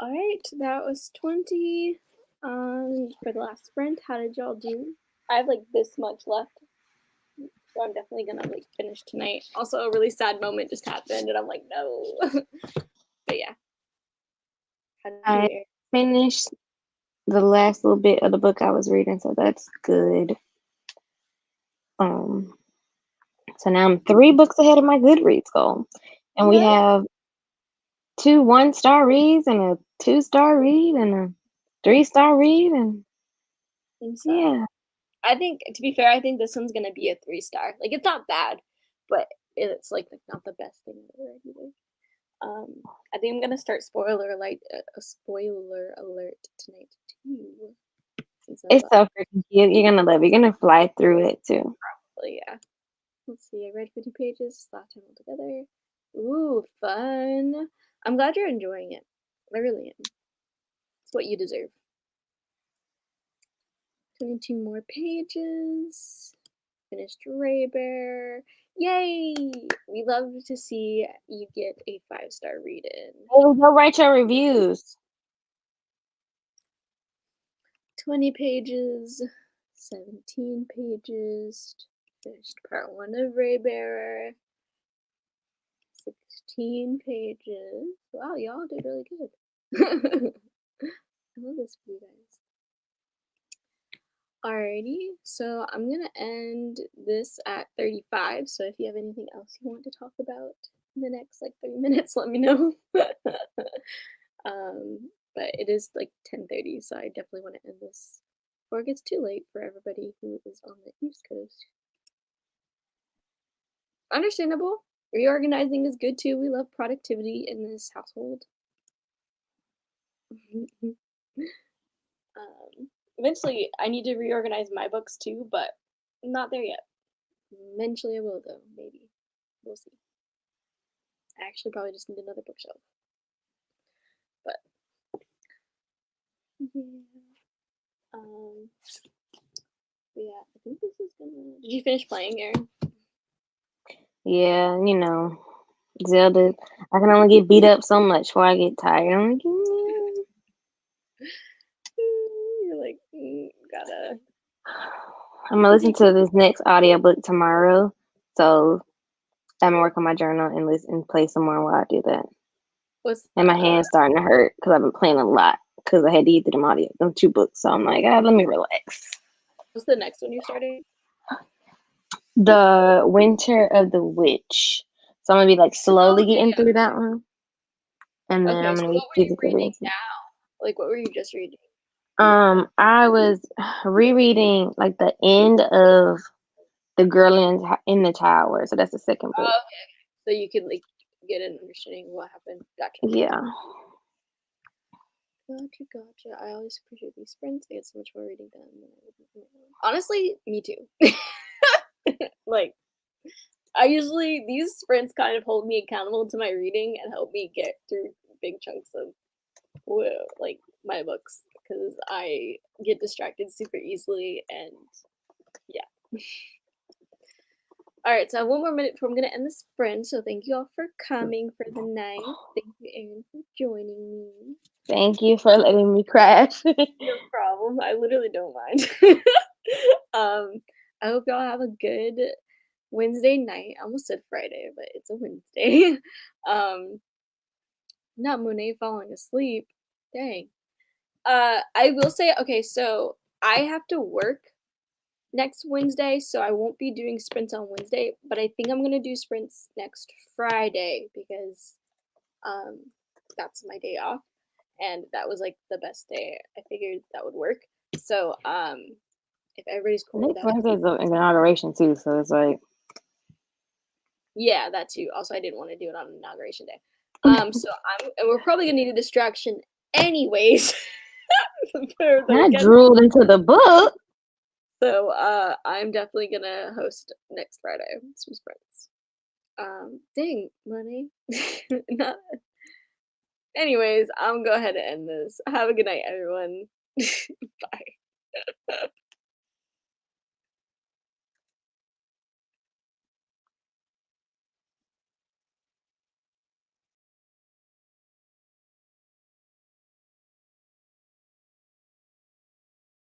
All right, that was 20. For the last sprint, how did y'all do? I have like this much left, so I'm definitely gonna like finish tonight. Also, a really sad moment just happened, and I'm like, no. But yeah. How did you do, I Erin? finished the last little bit of the book I was reading, so that's good. So now I'm 3 books ahead of my Goodreads goal, and we No. have 2 1-star reads and a 2-star read and a 3-star read, and I'm sorry. yeah. I think, to be fair, I think this one's gonna be a 3-star. Like, it's not bad, but it's like not the best thing I've ever read either. I think I'm gonna start a spoiler alert tonight too. Since It's so freaking cute. You're gonna love it. You're gonna fly through it too. probably, yeah. Let's see. I read 50 pages last time altogether. Ooh, fun! I'm glad you're enjoying it. I really am. It's what you deserve. 22 more pages. Finished Ray Bear. Yay! We love to see you get a 5-star read in. Oh, go write your reviews. 20 pages, 17 pages, finished part 1 of Ray Bearer, 16 pages. Wow, y'all did really good. I love this for you guys. Alrighty, so I'm gonna end this at 35. So if you have anything else you want to talk about in the next like 30 minutes, let me know. But it is like 10:30, so I definitely want to end this before it gets too late for everybody who is on the East Coast. Understandable. Reorganizing is good too. We love productivity in this household. Eventually, I need to reorganize my books too, but I'm not there yet. Eventually, I will though. Maybe we'll see. I actually probably just need another bookshelf. But yeah. Yeah, I think this is gonna. Did you finish playing, Erin? Yeah, you know, Zelda. I can only get beat up so much before I get tired. I'm like, You're like, gotta. I'm gonna listen to this next audiobook tomorrow. So I'm gonna work on my journal and listen and play some more while I do that. What's And my hand's starting to hurt because I've been playing a lot because I had to get through them 2 books. So I'm like, let me relax. what's the next one you're starting? The Winter of the Witch. So I'm gonna be like slowly getting through that one. And then Okay, I'm so gonna what be were you physically reading listening. now? Like, what were you just reading? I was rereading like the end of The Girl in the Tower. So that's the second book. Oh, okay. So you could like get an understanding of what happened. Gotcha. Yeah. Gotcha. I always appreciate these sprints. I get so much more reading done than I would. Honestly, me too. Like, these sprints kind of hold me accountable to my reading and help me get through big chunks of like my books because I get distracted super easily and yeah. All right, so I have 1 more minute before I'm gonna end the sprint. So thank you all for coming for the night. Thank you, Erin, for joining me. Thank you for letting me crash. No problem. I literally don't mind. I hope y'all have a good Wednesday night. I almost said Friday, but it's a Wednesday. Not Monet falling asleep. Dang. I will say, okay, so I have to work next Wednesday, so I won't be doing sprints on Wednesday, but I think I'm gonna do sprints next Friday because that's my day off, and that was like the best day. I figured that would work. So if everybody's cool with Next that, Wednesday's an inauguration too, so it's like yeah, that too. Also, I didn't want to do it on inauguration day. So we're probably gonna need a distraction anyways. For the I weekend. drooled into the book. So I'm definitely gonna host next Friday some sprints. Dang, money. Not. Anyways, I'm gonna go ahead and end this. Have a good night, everyone. Bye.